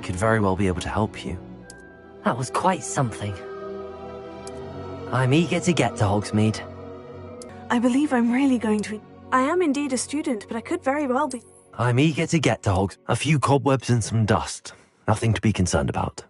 could very well be able to help you. That was quite something. I'm eager to get to Hogsmeade. I believe I'm really going to... I am indeed a student, but I could very well be... I'm eager to get to Hogs. A few cobwebs and some dust. Nothing to be concerned about.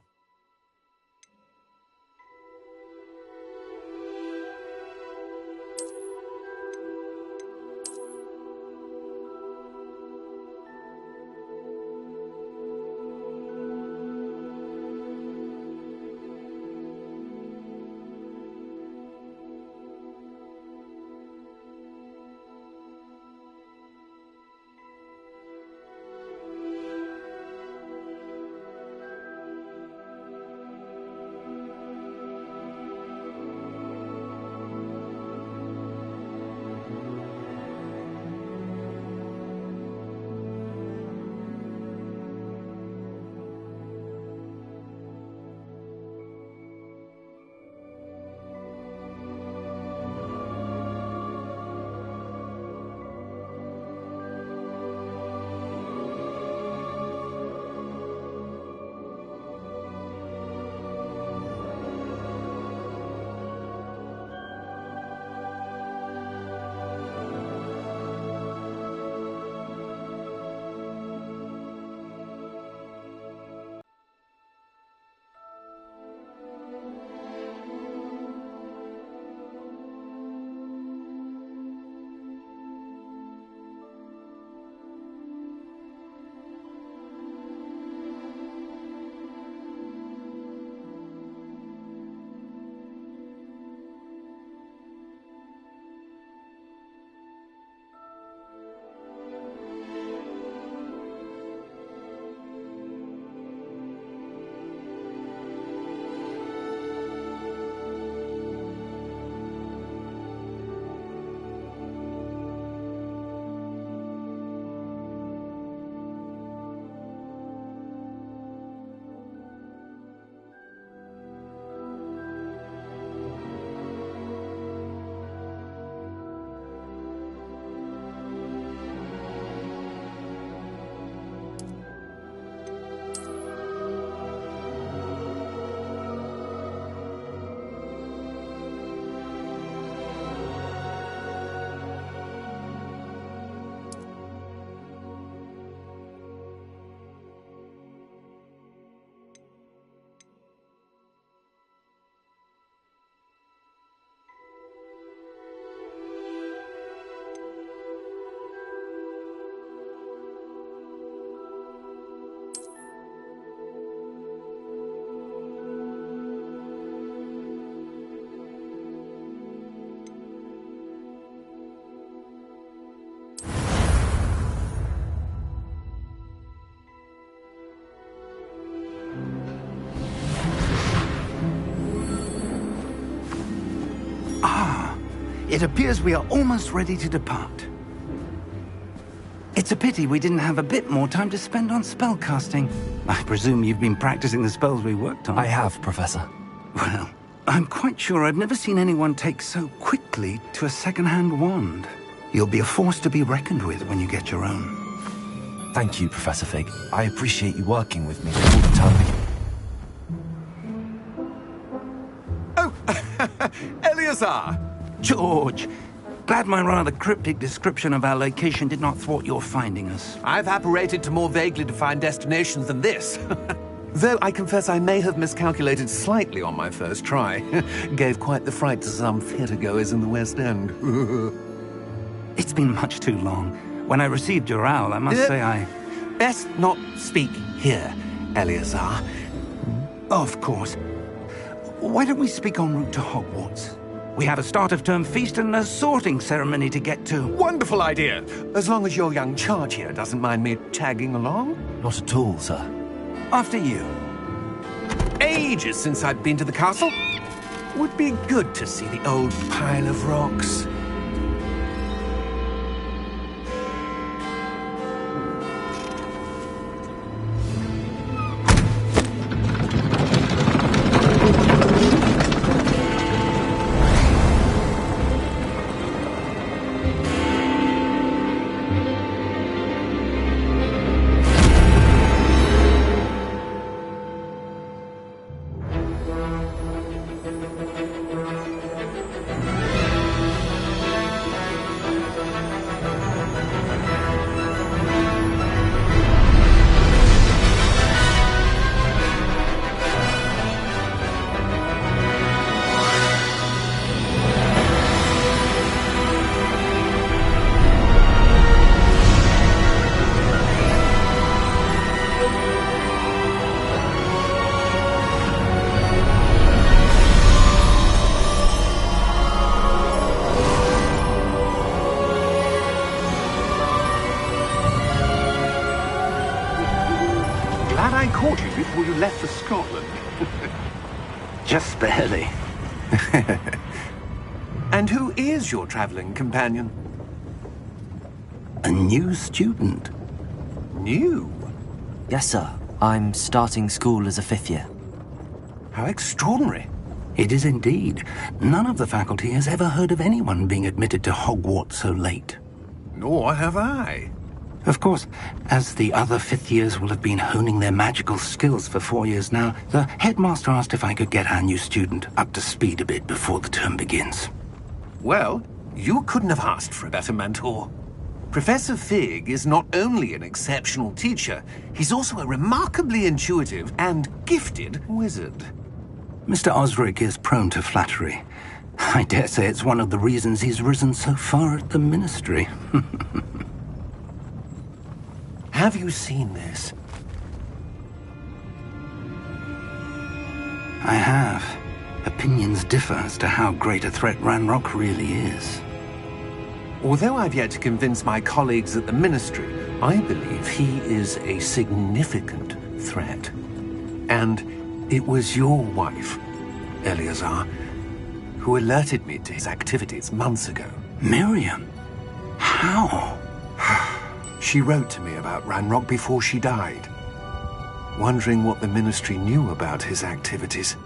It appears we are almost ready to depart. It's a pity we didn't have a bit more time to spend on spellcasting. I presume you've been practicing the spells we worked on. I have, Professor. Well, I'm quite sure I've never seen anyone take so quickly to a second-hand wand. You'll be a force to be reckoned with when you get your own. Thank you, Professor Fig. I appreciate you working with me all the time. Oh, Eleazar! George, glad my rather cryptic description of our location did not thwart your finding us. I've apparated to more vaguely defined destinations than this. Though I confess I may have miscalculated slightly on my first try. Gave quite the fright to some theatre-goers in the West End. It's been much too long. When I received your owl, I must say I... Best not speak here, Eleazar. Of course. Why don't we speak en route to Hogwarts? We have a start-of-term feast and a sorting ceremony to get to. Wonderful idea! As long as your young charge here doesn't mind me tagging along. Not at all, sir. After you. Ages since I've been to the castle. Would be good to see the old pile of rocks. glad I caught you before you left for Scotland. Just barely. And who is your traveling companion? A new student. New? Yes, sir. I'm starting school as a 5th year. How extraordinary. It is indeed. None of the faculty has ever heard of anyone being admitted to Hogwarts so late. Nor have I. Of course, as the other 5th years will have been honing their magical skills for 4 years now, the headmaster asked if I could get our new student up to speed a bit before the term begins. Well, you couldn't have asked for a better mentor. Professor Fig is not only an exceptional teacher, he's also a remarkably intuitive and gifted wizard. Mr. Osric is prone to flattery. I dare say it's one of the reasons he's risen so far at the Ministry. Have you seen this? I have. Opinions differ as to how great a threat Ranrock really is. Although I've yet to convince my colleagues at the Ministry, I believe he is a significant threat. And it was your wife, Eleazar, who alerted me to his activities months ago. Miriam? How? She wrote to me about Ranrock before she died, wondering what the Ministry knew about his activities.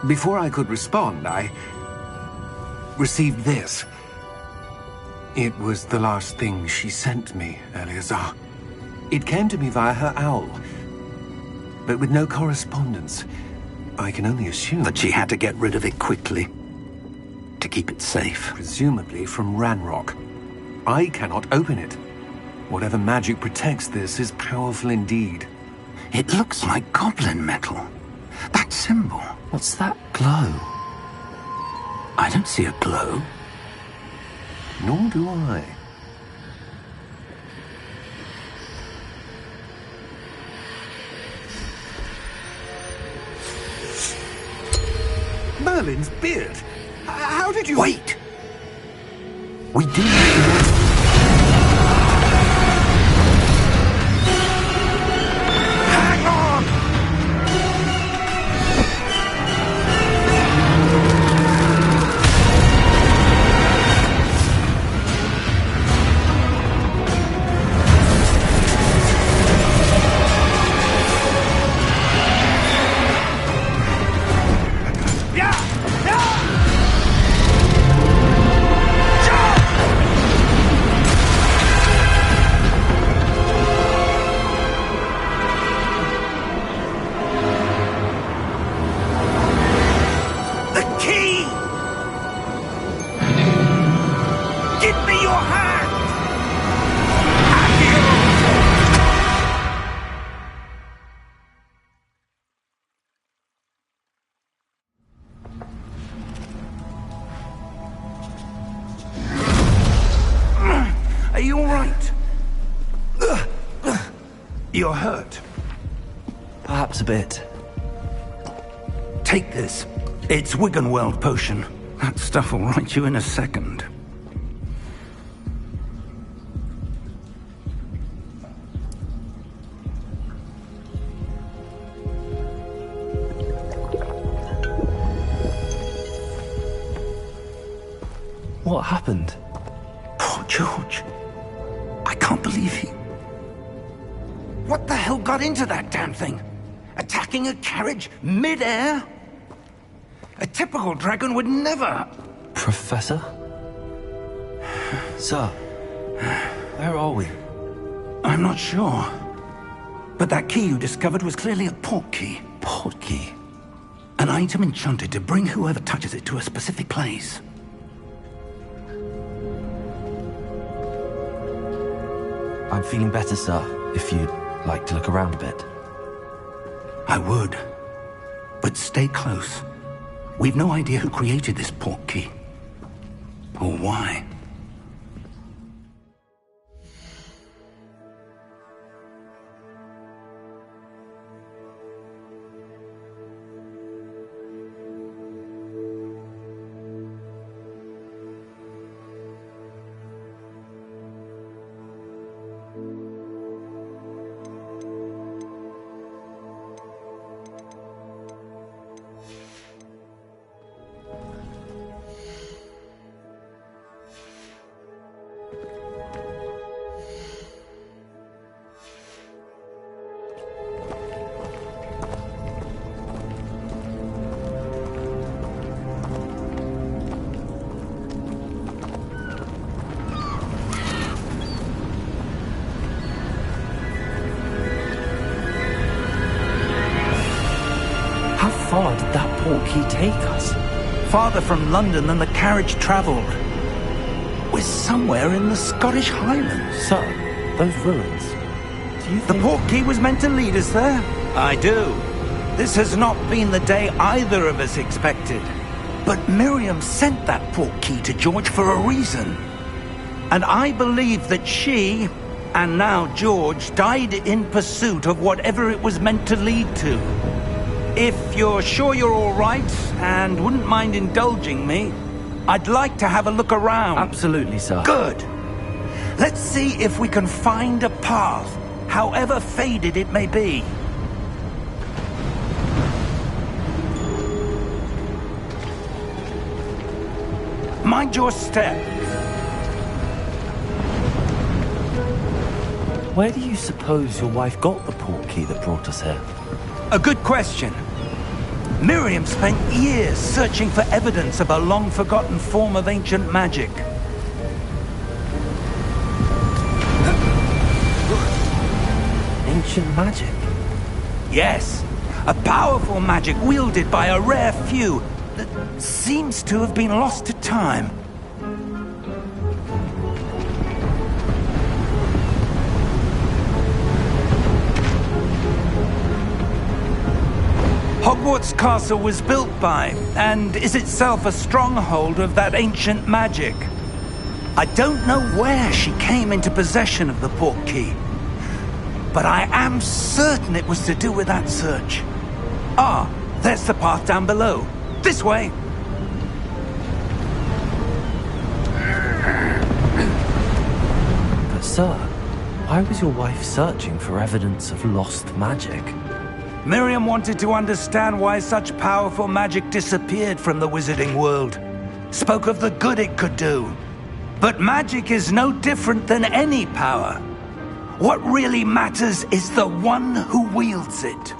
Before I could respond, I received this. It was the last thing she sent me, Eleazar. It came to me via her owl, but with no correspondence. I can only assume That she had to get rid of it quickly, to keep it safe. presumably from Ranrock. I cannot open it. Whatever magic protects this is powerful indeed. It looks like goblin metal. That symbol. What's that glow? I don't see a glow. Nor do I. Merlin's beard. How did you... Wait! We do... Hang on! The key! Give me your hand! Are you all right? You're hurt. Perhaps a bit. Take this. It's Wiggenweld potion. That stuff will right you in a second. What happened? Poor George. I can't believe he... What the hell got into that damn thing? Attacking a carriage mid-air? A typical dragon would never... Professor? Sir, where are we? I'm not sure. But that key you discovered was clearly a port key. Port key? An item enchanted to bring whoever touches it to a specific place. I'm feeling better, sir, if you'd like to look around a bit. I would. But stay close. We've no idea who created this port key. Or why. portkey take us? Farther from London than the carriage travelled. We're somewhere in the Scottish Highlands. Sir, those ruins. Do you The think... portkey was meant to lead us there? I do. This has not been the day either of us expected. But Miriam sent that portkey to George for a reason. And I believe that she, and now George, died in pursuit of whatever it was meant to lead to. If you're sure you're all right, and wouldn't mind indulging me, I'd like to have a look around. Absolutely, sir. Good. Let's see if we can find a path, however faded it may be. Mind your step. Where do you suppose your wife got the portkey that brought us here? A good question. Miriam spent years searching for evidence of a long-forgotten form of ancient magic. Ancient magic? Yes, a powerful magic wielded by a rare few that seems to have been lost to time. Hogwart's castle was built by, and is itself a stronghold of that ancient magic. I don't know where she came into possession of the portkey, but I am certain it was to do with that search. Ah, there's the path down below. This way. But sir, why was your wife searching for evidence of lost magic? Miriam wanted to understand why such powerful magic disappeared from the wizarding world. Spoke of the good it could do. But magic is no different than any power. What really matters is the one who wields it.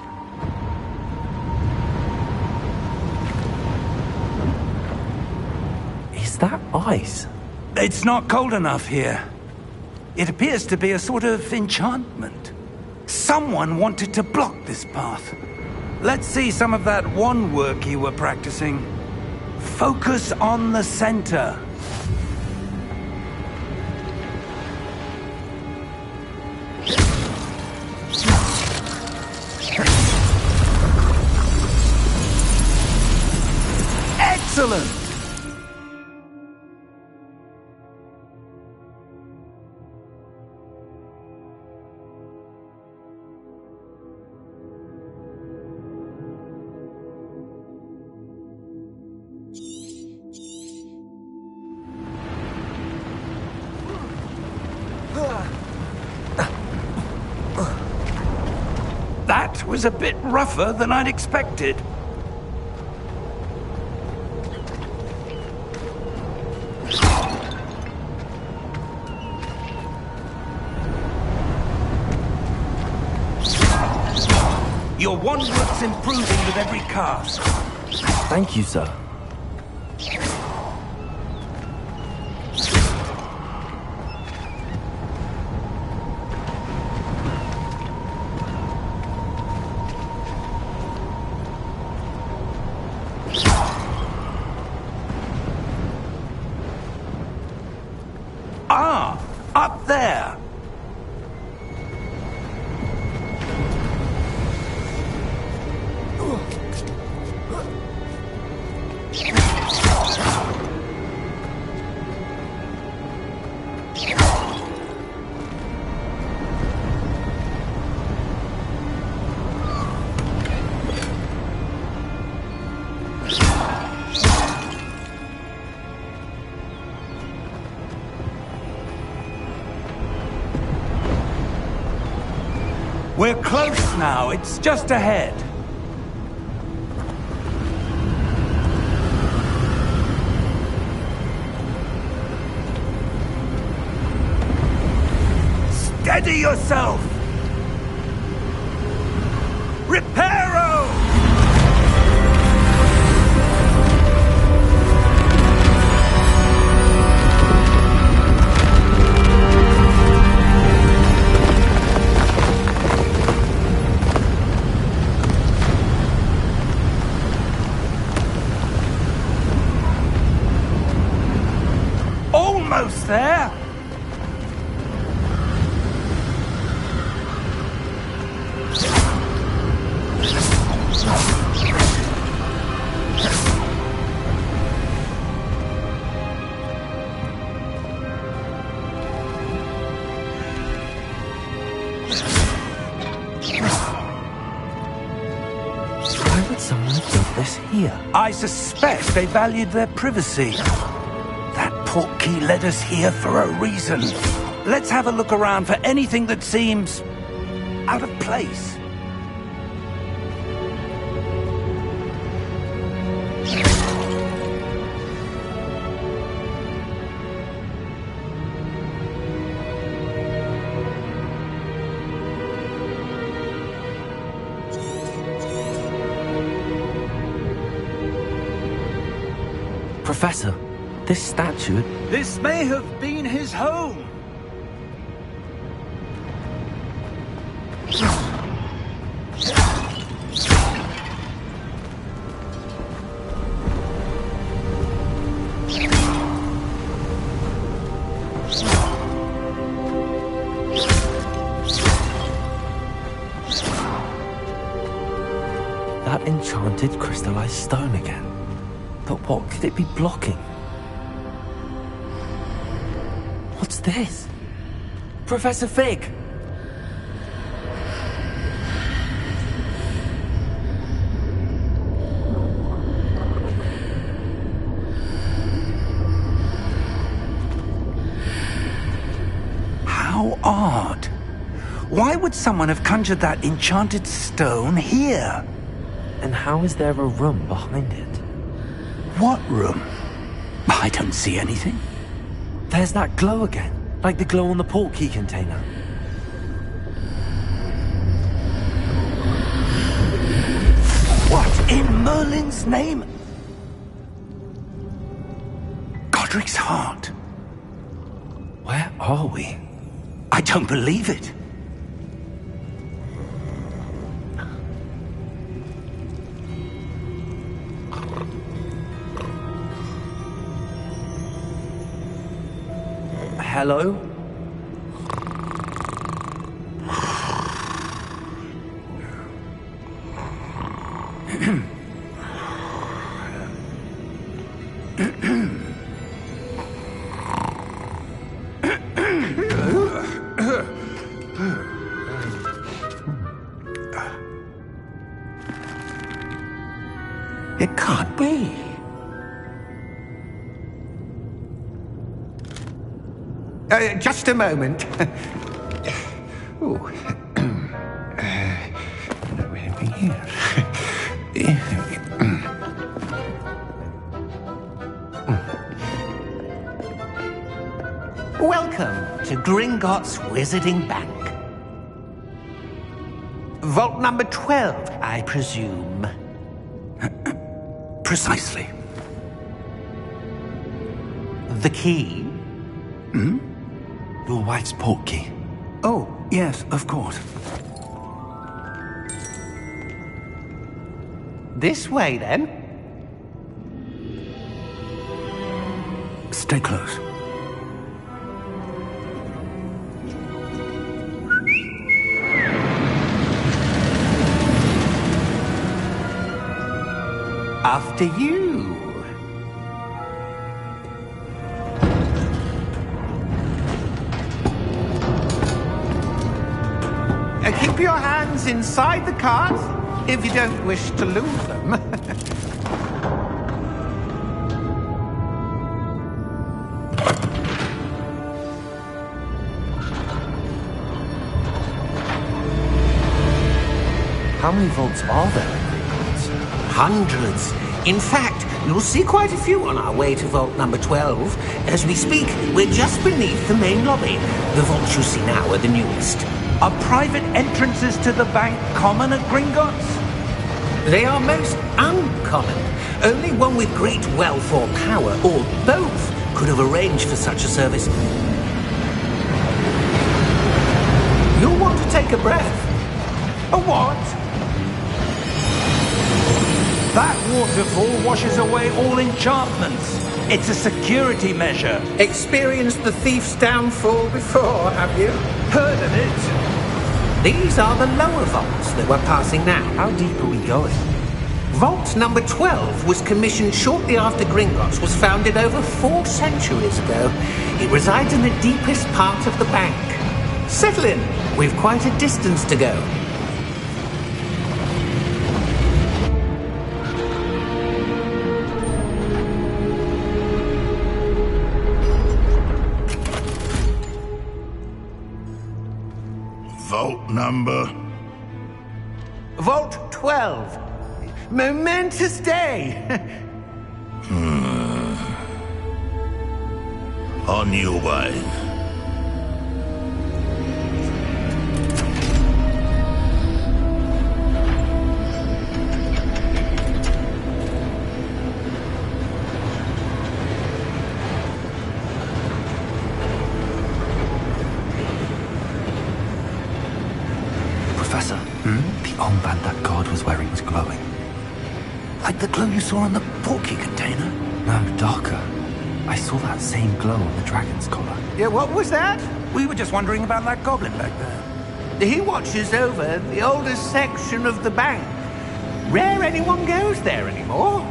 Is that ice? It's not cold enough here. It appears to be a sort of enchantment. Someone wanted to block this path. Let's see some of that wand work you were practicing. Focus on the center. Excellent! That was a bit rougher than I'd expected. Your wand work's improving with every cast. Thank you, sir. Ah, up there. We're close now. It's just ahead. Steady yourself! Reparo! close there. Why would someone have built this here? I suspect they valued their privacy. That portkey led us here for a reason. Let's have a look around for anything that seems out of place. Professor, this statue... This may have been his home. That enchanted crystallized stone again. But what could it be blocking? What's this? Professor Fig! How odd. Why would someone have conjured that enchanted stone here? And how is there a room behind it? What room? I don't see anything. There's that glow again, like the glow on the portkey container. What in Merlin's name? Godric's heart. Where are we? I don't believe it. Hello? It can't be. Just a moment. Oh. Welcome to Gringotts Wizarding Bank. Vault number 12, I presume. Precisely. The key? Your wife's portkey. Oh, yes, of course. This way, then. Stay close. After you. Keep your hands inside the cart if you don't wish to lose them. How many vaults are there in Gringotts? Hundreds. In fact, you'll see quite a few on our way to vault number 12. As we speak, we're just beneath the main lobby. The vaults you see now are the newest. Are private entrances to the bank common at Gringotts? They are most uncommon. Only one with great wealth or power, or both, could have arranged for such a service. You'll want to take a breath. A what? That waterfall washes away all enchantments. It's a security measure. Experienced the thief's downfall before, have you? Heard of it? These are the lower vaults that we're passing now. How deep are we going? Vault number 12 was commissioned shortly after Gringotts was founded over 4 centuries ago. It resides in the deepest part of the bank. Settle in. We've quite a distance to go. Vault number? Vault 12. Momentous day. On your way. Professor, the armband that guard was wearing was glowing. Like the glow you saw on the porky container? No, darker. I saw that same glow on the dragon's collar. Yeah, what was that? We were just wondering about that goblin back there. He watches over the oldest section of the bank. Rare anyone goes there anymore.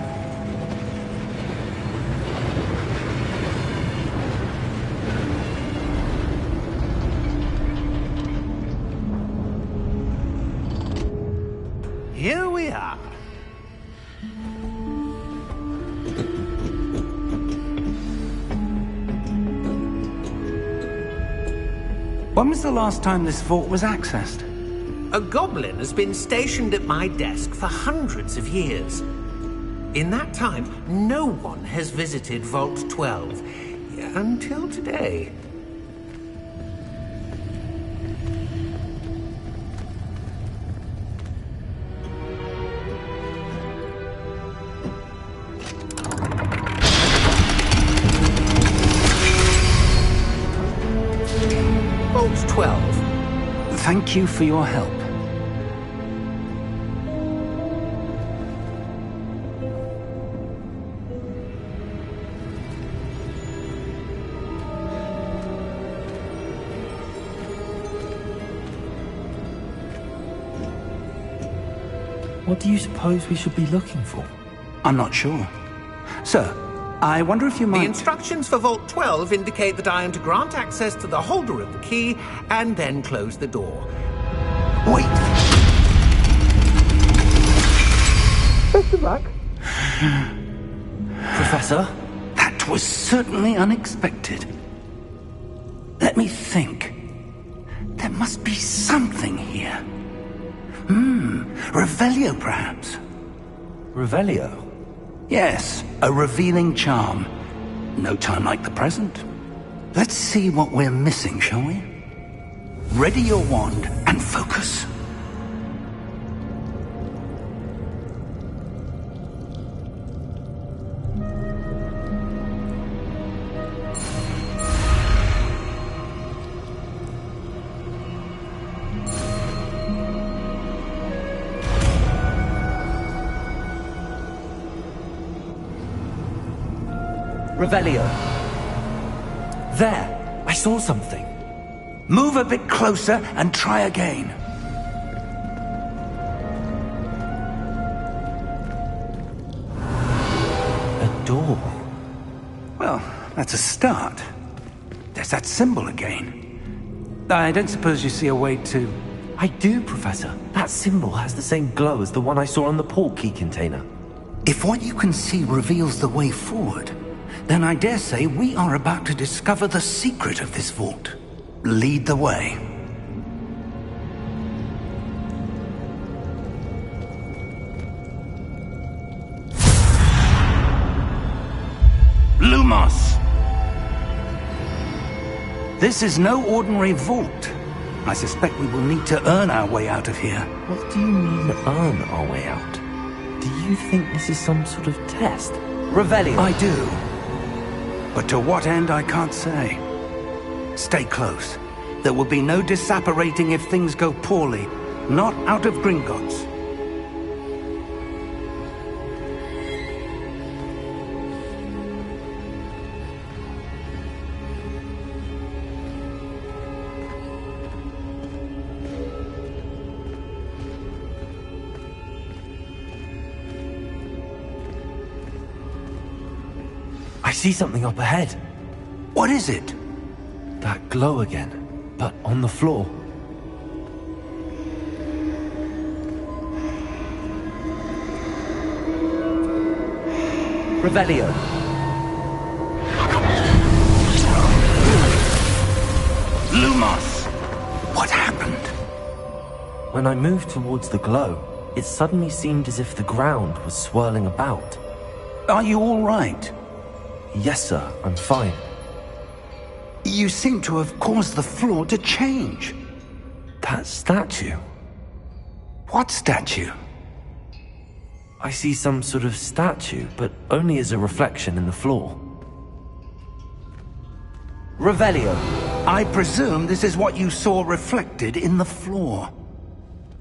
Here we are. When was the last time this vault was accessed? A goblin has been stationed at my desk for hundreds of years. In that time, no one has visited Vault 12 until today. Vault 12. Thank you for your help. What do you suppose we should be looking for? I'm not sure. Sir, I wonder if you might... The instructions for Vault 12 indicate that I am to grant access to the holder of the key and then close the door. Wait! Best of luck. Professor? That was certainly unexpected. Let me think. There must be something here. Revelio, perhaps? Revelio? Yes, a revealing charm. No time like the present. Let's see what we're missing, shall we? Ready your wand and focus. Revelio. There! I saw something. Move a bit closer and try again. A door. Well, that's a start. There's that symbol again. I don't suppose you see a way to... I do, Professor. That symbol has the same glow as the one I saw on the port key container. If what you can see reveals the way forward, then I dare say we are about to discover the secret of this vault. Lead the way. Lumos! This is no ordinary vault. I suspect we will need to earn our way out of here. What do you mean, earn our way out? Do you think this is some sort of test? Revelio! I do. But to what end, I can't say. Stay close. There will be no disapparating if things go poorly. Not out of Gringotts. see something up ahead. What is it? That glow again, but on the floor. Revelio. Lumos! What happened? When I moved towards the glow, it suddenly seemed as if the ground was swirling about. Are you all right? Yes, sir, I'm fine. You seem to have caused the floor to change. That statue. What statue? I see some sort of statue, but only as a reflection in the floor. Revelio. I presume this is what you saw reflected in the floor.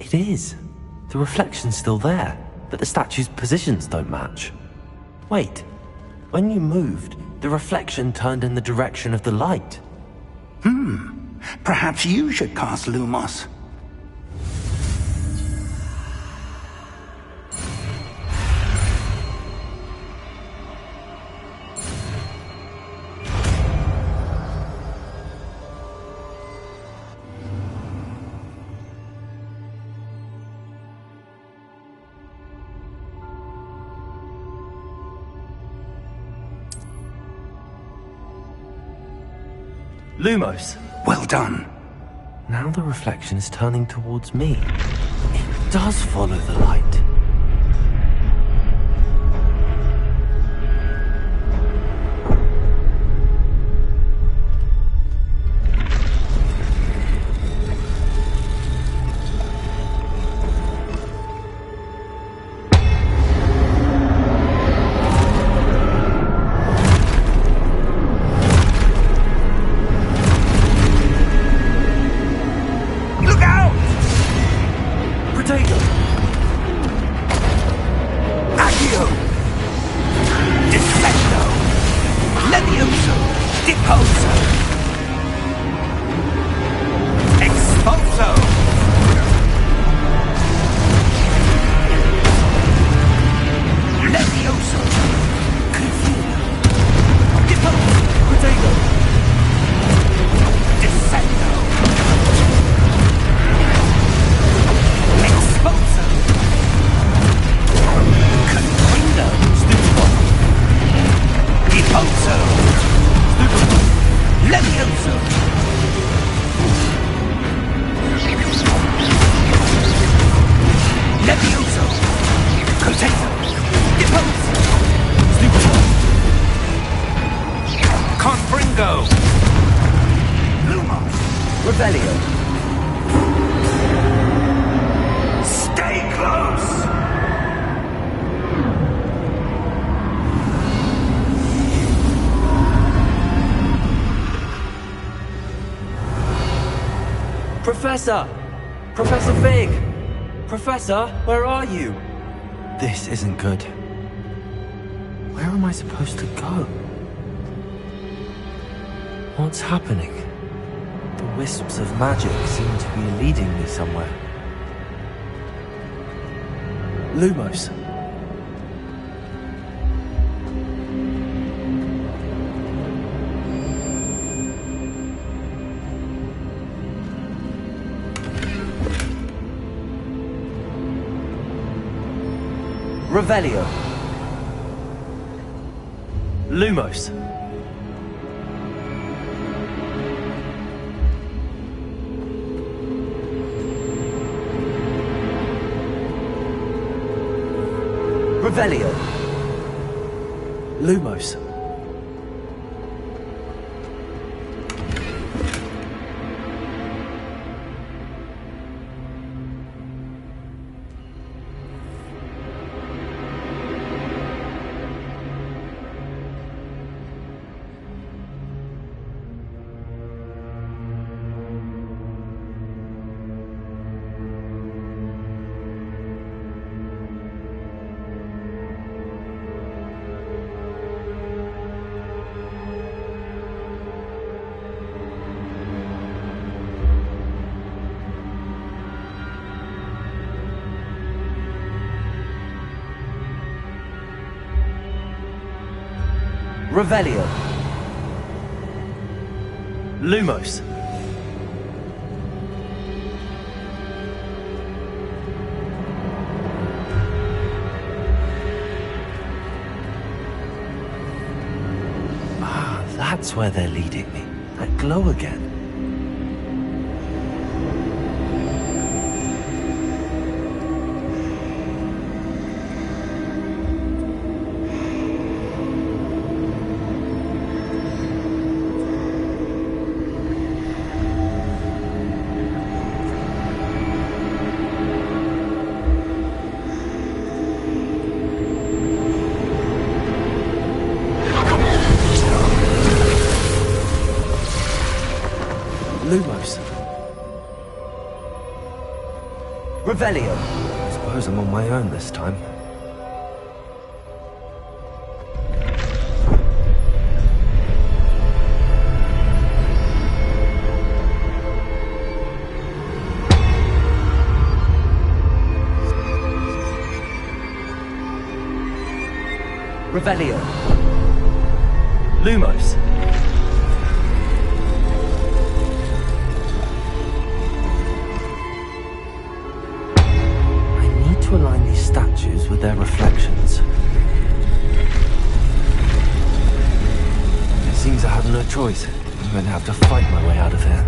It is. The reflection's still there, but the statue's positions don't match. Wait. When you moved, the reflection turned in the direction of the light. Perhaps you should cast Lumos. Lumos! Well done. Now the reflection is turning towards me. It does follow the light. Professor! Professor Fig! Professor, where are you? This isn't good. Where am I supposed to go? What's happening? The wisps of magic seem to be leading me somewhere. Lumos. Revelio. Lumos. Revelio. Lumos. Revelio. Lumos. Ah, that's where they're leading me. That glow again. Lumos. Revelio. I suppose I'm on my own this time. Revelio. Lumos. To align these statues with their reflections. It seems I have no choice. I'm going to have to fight my way out of here.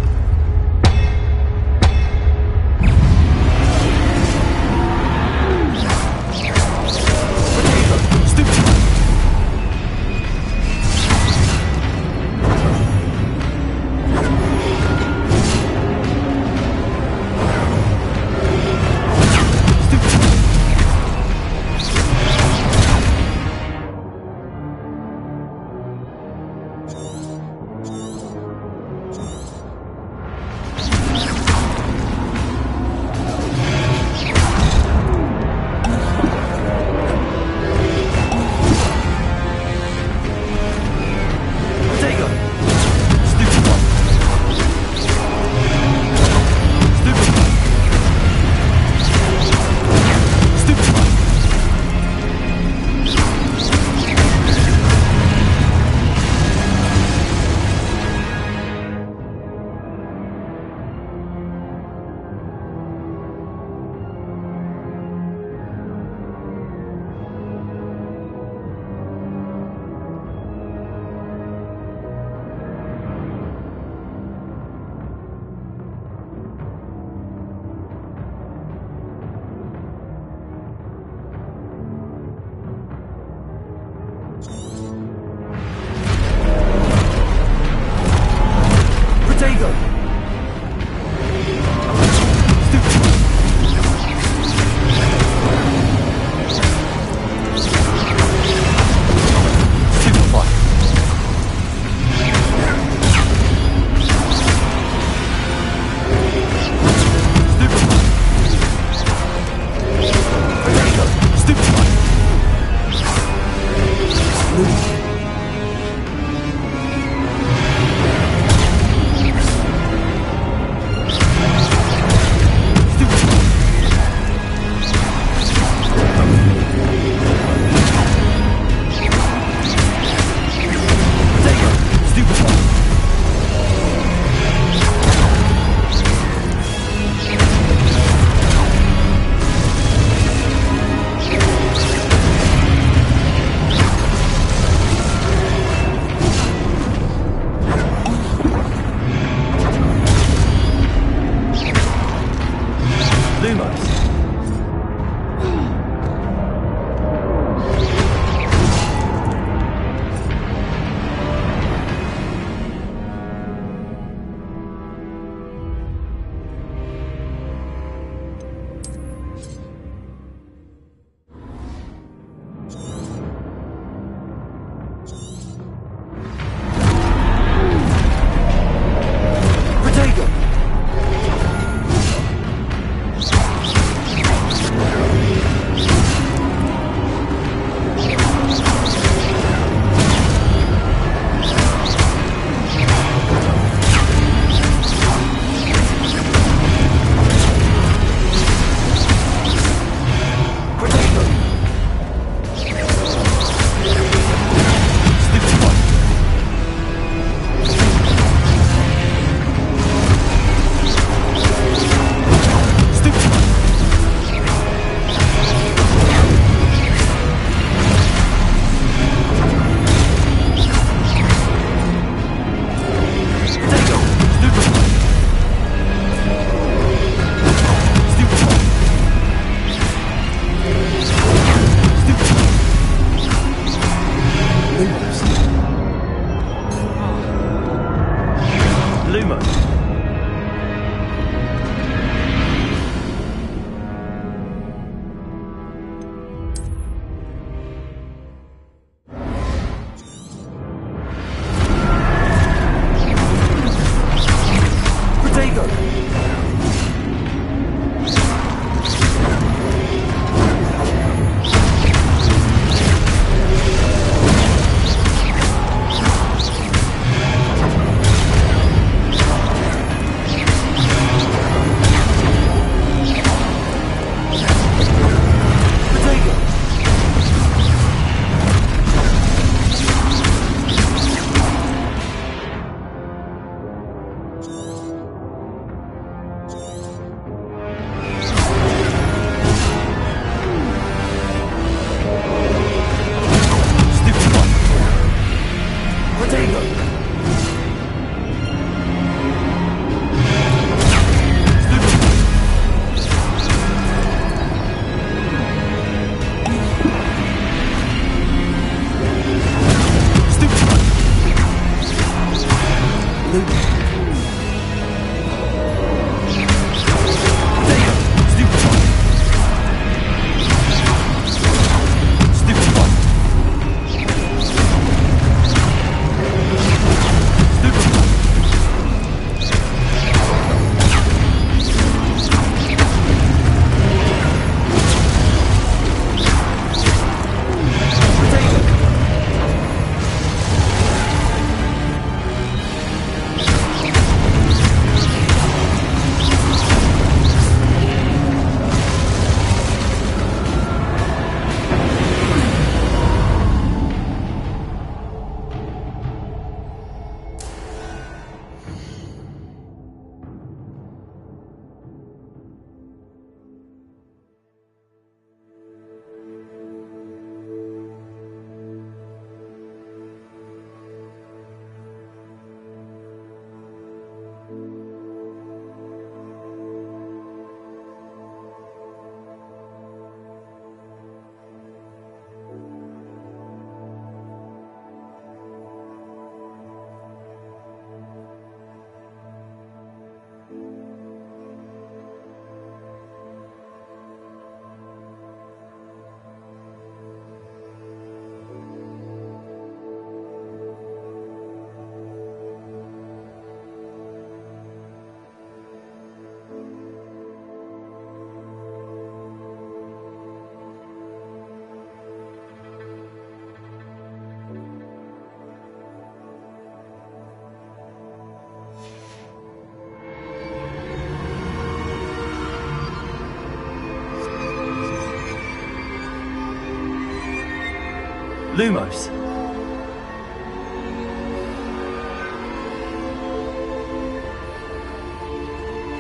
Lumos.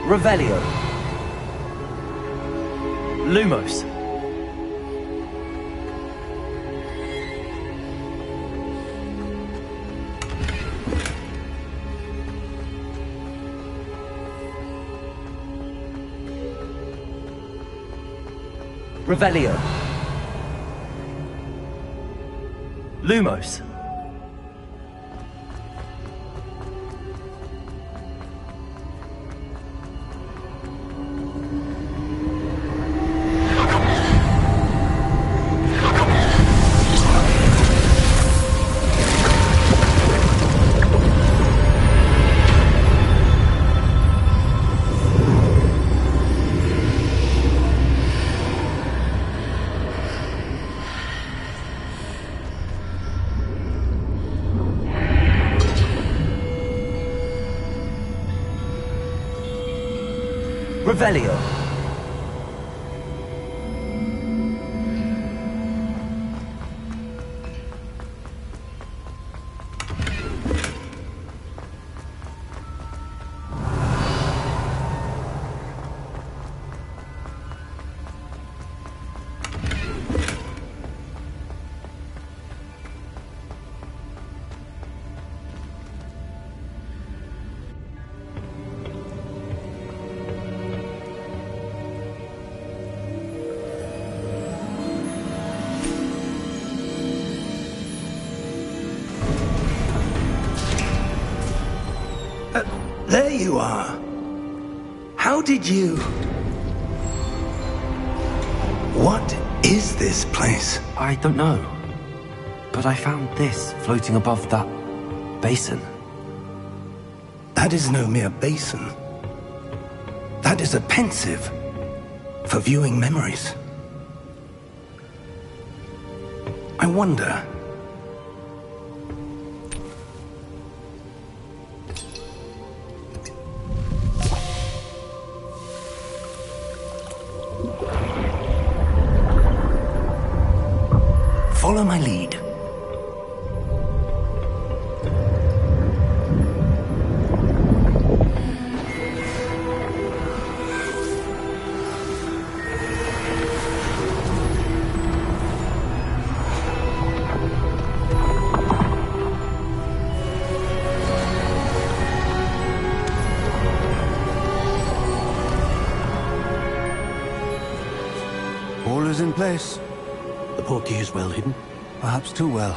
Revelio. Lumos. Revelio. Lumos. Revelio. There you are. How did you... What is this place? I don't know. But I found this floating above that basin. That is no mere basin. That is a pensive for viewing memories. I wonder... Follow my lead. All is in place. The portkey is well hidden? Perhaps too well.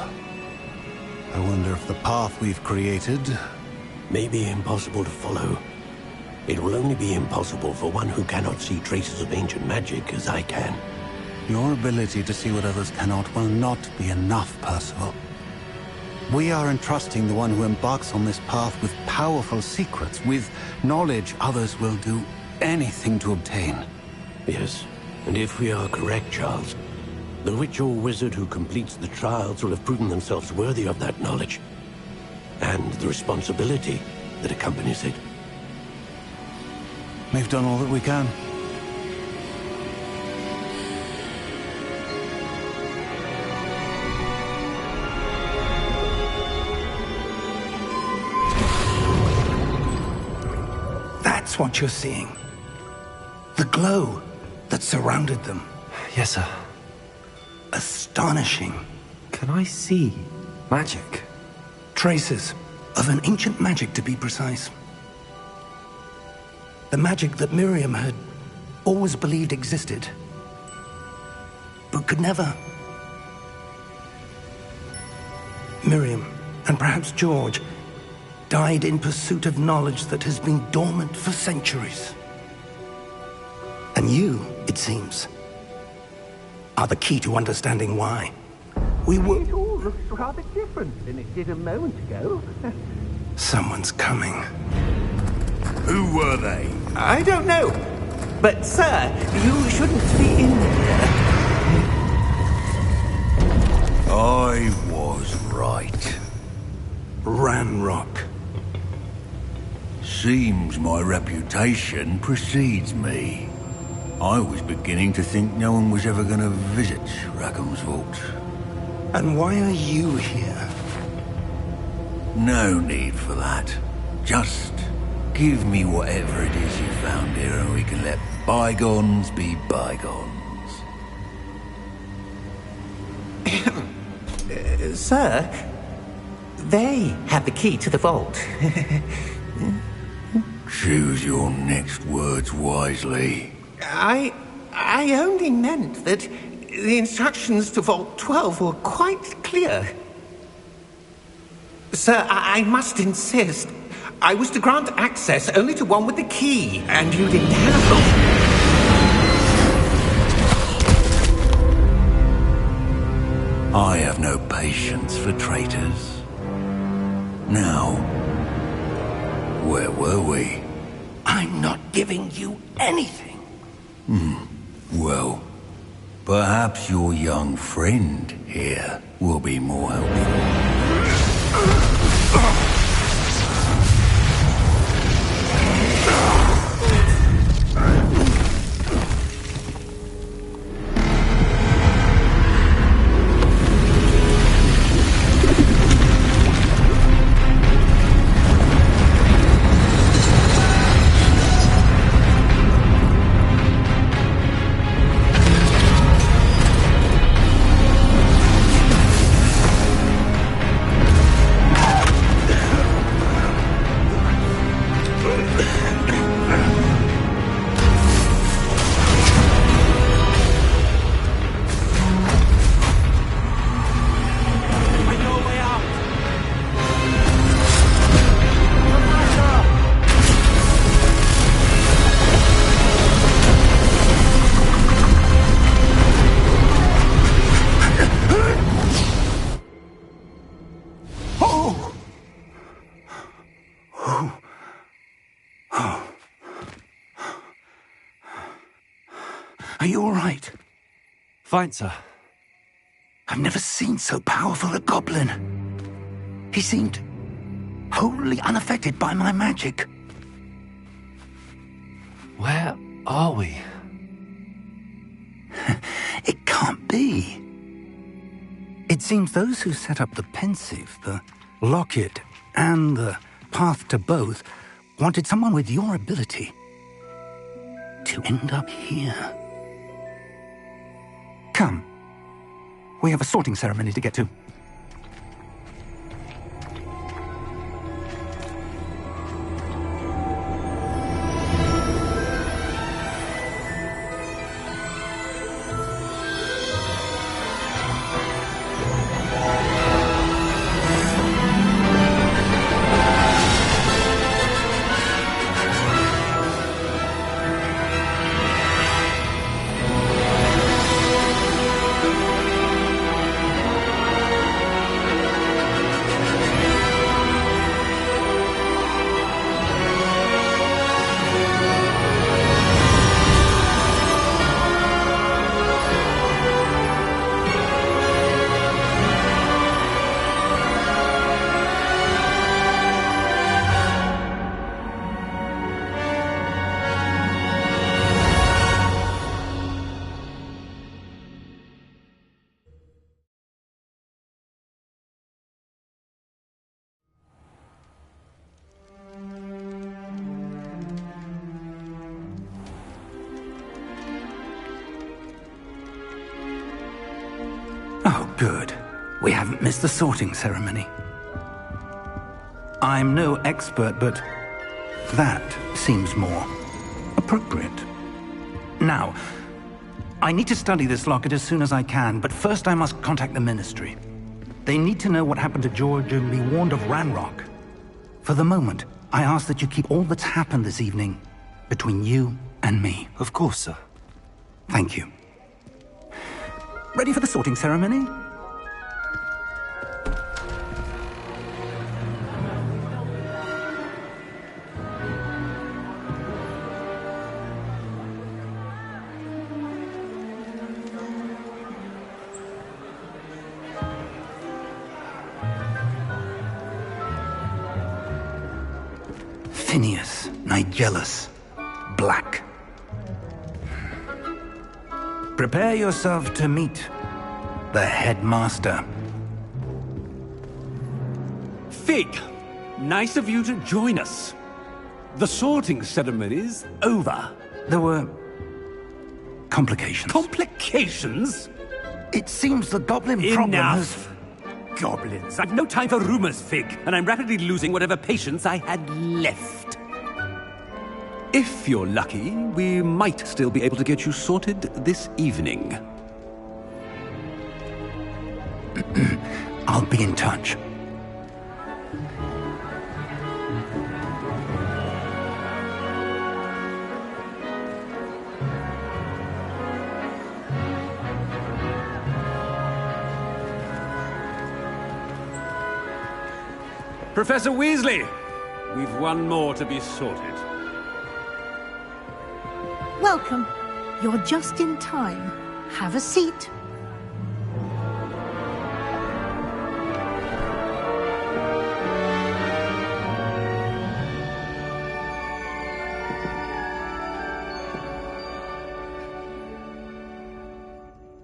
I wonder if the path we've created... May be impossible to follow. It will only be impossible for one who cannot see traces of ancient magic as I can. Your ability to see what others cannot will not be enough, Percival. We are entrusting the one who embarks on this path with powerful secrets, with knowledge others will do anything to obtain. Yes, and if we are correct, Charles, the witch or wizard who completes the trials will have proven themselves worthy of that knowledge, and the responsibility that accompanies it. We've done all that we can. That's what you're seeing. The glow that surrounded them. Yes, sir. Astonishing. Can I see magic? Traces of an ancient magic, to be precise. The magic that Miriam had always believed existed, but could never. Miriam, and perhaps George, died in pursuit of knowledge that has been dormant for centuries. And you, it seems, are the key to understanding why. It all looks rather different than it did a moment ago. Someone's coming. Who were they? I don't know. But, sir, you shouldn't be in here. I was right. Ranrock. Seems my reputation precedes me. I was beginning to think no one was ever going to visit Rackham's vault. And why are you here? No need for that. Just give me whatever it is you found here and we can let bygones be bygones. Sir, they have the key to the vault. Choose your next words wisely. I only meant that the instructions to Vault 12 were quite clear. Sir, I must insist. I was to grant access only to one with the key, and you didn't have them. I have no patience for traitors. Now, where were we? I'm not giving you anything. Well, perhaps your young friend here will be more helpful. Are you all right? Fine, sir. I've never seen so powerful a goblin. He seemed wholly unaffected by my magic. Where are we? It can't be. It seems those who set up the pensive, the locket, and the path to both wanted someone with your ability to end up here. Come. We have a sorting ceremony to get to. Oh, good. We haven't missed the sorting ceremony. I'm no expert, but that seems more appropriate. Now, I need to study this locket as soon as I can, but first I must contact the Ministry. They need to know what happened to George and be warned of Ranrock. For the moment, I ask that you keep all that's happened this evening between you and me. Of course, sir. Thank you. Ready for the sorting ceremony? Phineas, Nigellus, Black. Prepare yourself to meet the headmaster. Fig, nice of you to join us. The sorting ceremony's over. There were complications. Complications? It seems the goblin problem has... Enough! Goblins. I've no time for rumors, Fig, and I'm rapidly losing whatever patience I had left. If you're lucky, we might still be able to get you sorted this evening. I'll be in touch. Professor Weasley, we've one more to be sorted. Welcome. You're just in time. Have a seat.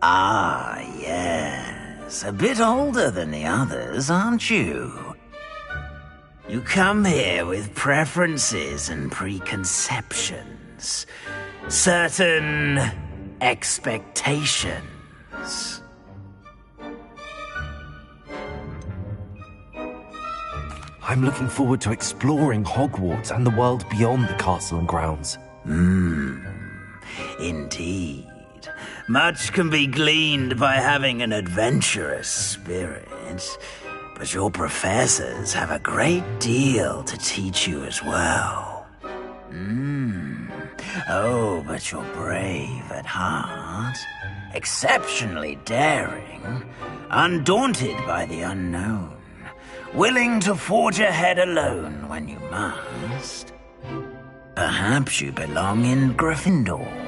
Ah, yes. A bit older than the others, aren't you? You come here with preferences and preconceptions. Certain expectations. I'm looking forward to exploring Hogwarts and the world beyond the castle and grounds. Indeed. Much can be gleaned by having an adventurous spirit, but your professors have a great deal to teach you as well. Oh, but you're brave at heart, exceptionally daring, undaunted by the unknown, willing to forge ahead alone when you must. Perhaps you belong in Gryffindor.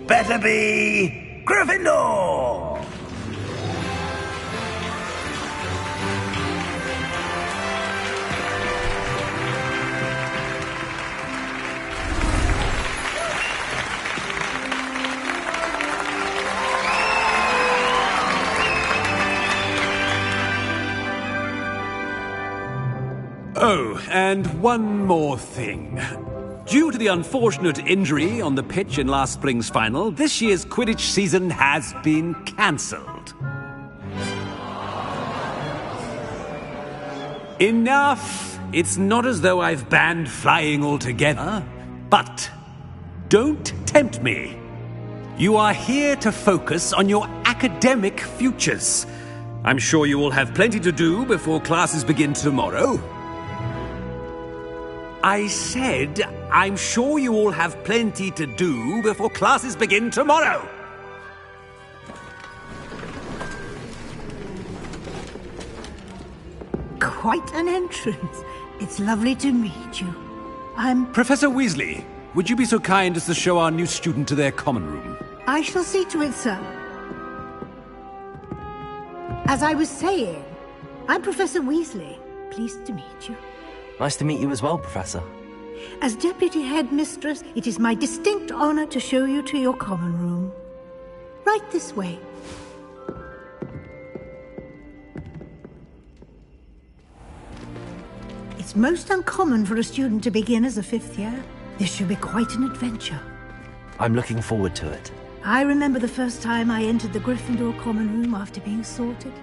Better be Gryffindor! Oh, and one more thing. Due to the unfortunate injury on the pitch in last spring's final, this year's Quidditch season has been cancelled. Enough! It's not as though I've banned flying altogether, but don't tempt me. You are here to focus on your academic futures. I'm sure you will have plenty to do before classes begin tomorrow. I said, I'm sure you all have plenty to do before classes begin tomorrow. Quite an entrance. It's lovely to meet you. I'm... Professor Weasley, would you be so kind as to show our new student to their common room? I shall see to it, sir. As I was saying, I'm Professor Weasley. Pleased to meet you. Nice to meet you as well, Professor. As Deputy Headmistress, it is my distinct honor to show you to your common room. Right this way. It's most uncommon for a student to begin as a fifth year. This should be quite an adventure. I'm looking forward to it. I remember the first time I entered the Gryffindor common room after being sorted.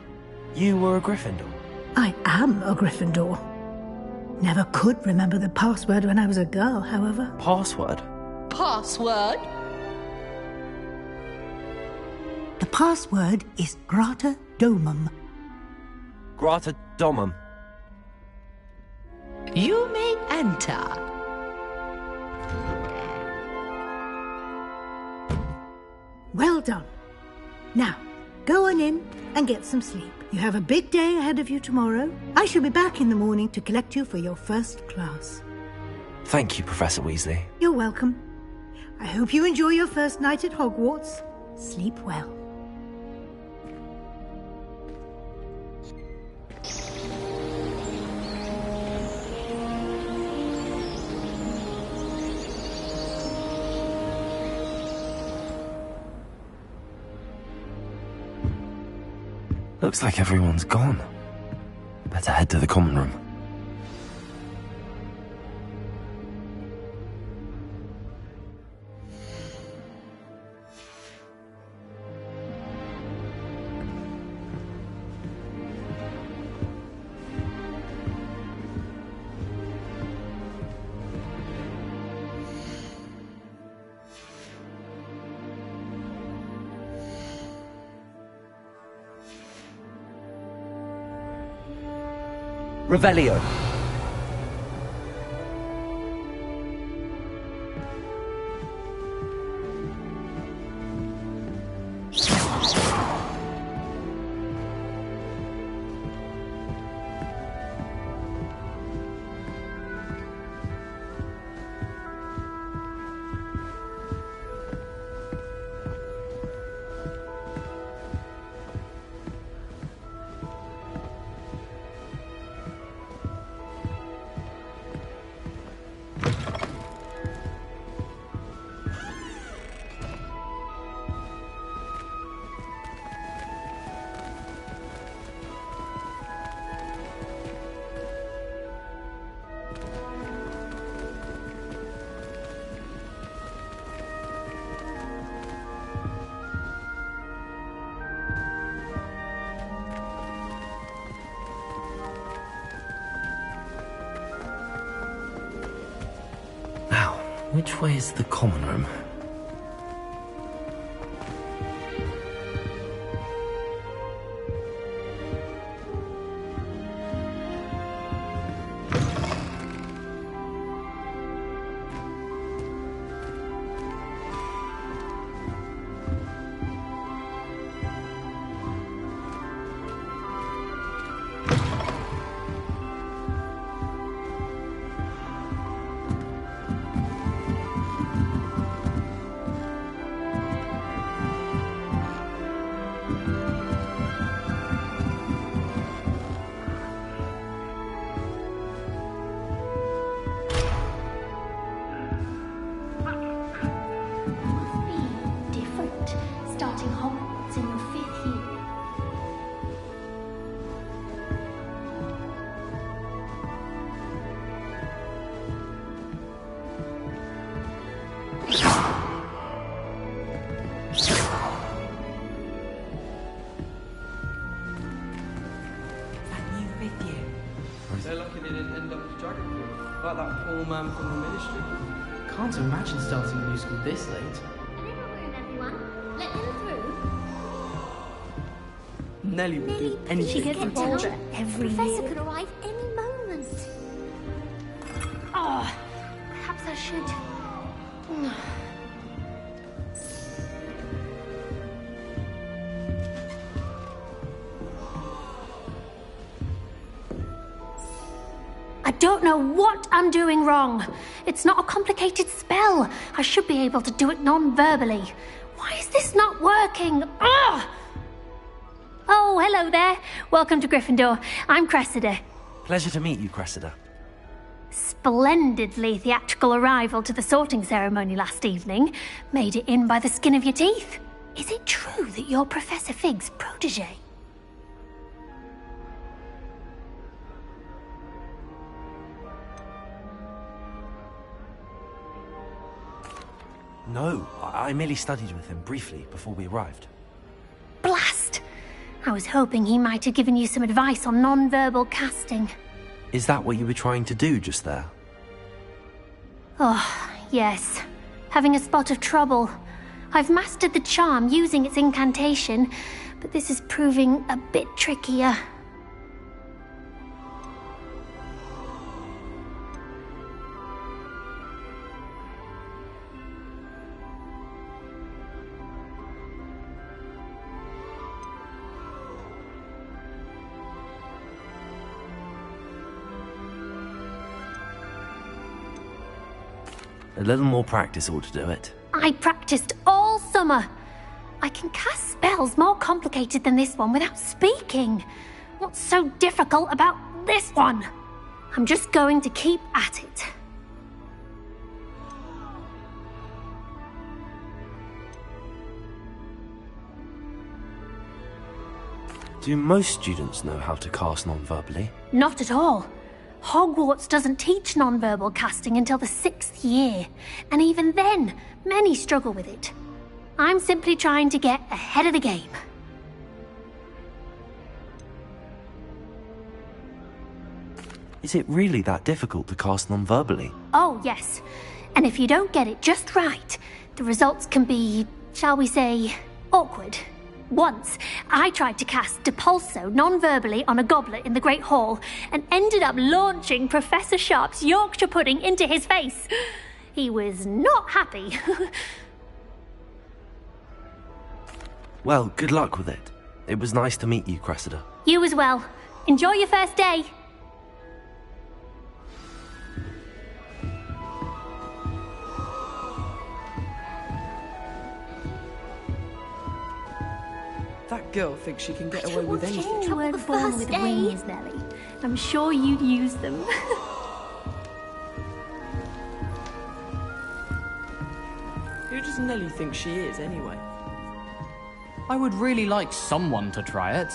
You were a Gryffindor? I am a Gryffindor. Never could remember the password when I was a girl, however. Password? Password? The password is Grata Domum. Grata Domum. You may enter. Well done. Now, go on in and get some sleep. You have a big day ahead of you tomorrow. I shall be back in the morning to collect you for your first class. Thank you, Professor Weasley. You're welcome. I hope you enjoy your first night at Hogwarts. Sleep well. Looks like everyone's gone. Better head to the common room. Revelio. Which way is the common room? Starting Hogwartf in your 5th year. So lucky they didn't end up with Dragonford, like that poor man from the Ministry. Can't imagine starting a new school this late. Let them through. Nellie will do anything. She gets to older every year. Professor could arrive any moment. Oh, perhaps I should. I don't know what I'm doing wrong. It's not a complicated spell. I should be able to do it non-verbally. Why is this not working? Ugh! Oh, hello there. Welcome to Gryffindor. I'm Cressida. Pleasure to meet you, Cressida. Splendidly theatrical arrival to the sorting ceremony last evening. Made it in by the skin of your teeth. Is it true that you're Professor Fig's protege? No, I merely studied with him briefly before we arrived. Blast! I was hoping he might have given you some advice on non-verbal casting. Is that what you were trying to do just there? Oh, yes. Having a spot of trouble. I've mastered the charm using its incantation, but this is proving a bit trickier. A little more practice ought to do it. I practiced all summer. I can cast spells more complicated than this one without speaking. What's so difficult about this one? I'm just going to keep at it. Do most students know how to cast non-verbally? Not at all. Hogwarts doesn't teach nonverbal casting until the 6th year, and even then, many struggle with it. I'm simply trying to get ahead of the game. Is it really that difficult to cast non-verbally? Oh, yes. And if you don't get it just right, the results can be, shall we say, awkward. Once, I tried to cast Depulso non-verbally on a goblet in the Great Hall and ended up launching Professor Sharp's Yorkshire pudding into his face. He was not happy. Well, good luck with it. It was nice to meet you, Cressida. You as well. Enjoy your first day. That girl thinks she can get away with anything. You weren't born with wings, Nellie. I'm sure you'd use them. Who does Nellie think she is, anyway? I would really like someone to try it.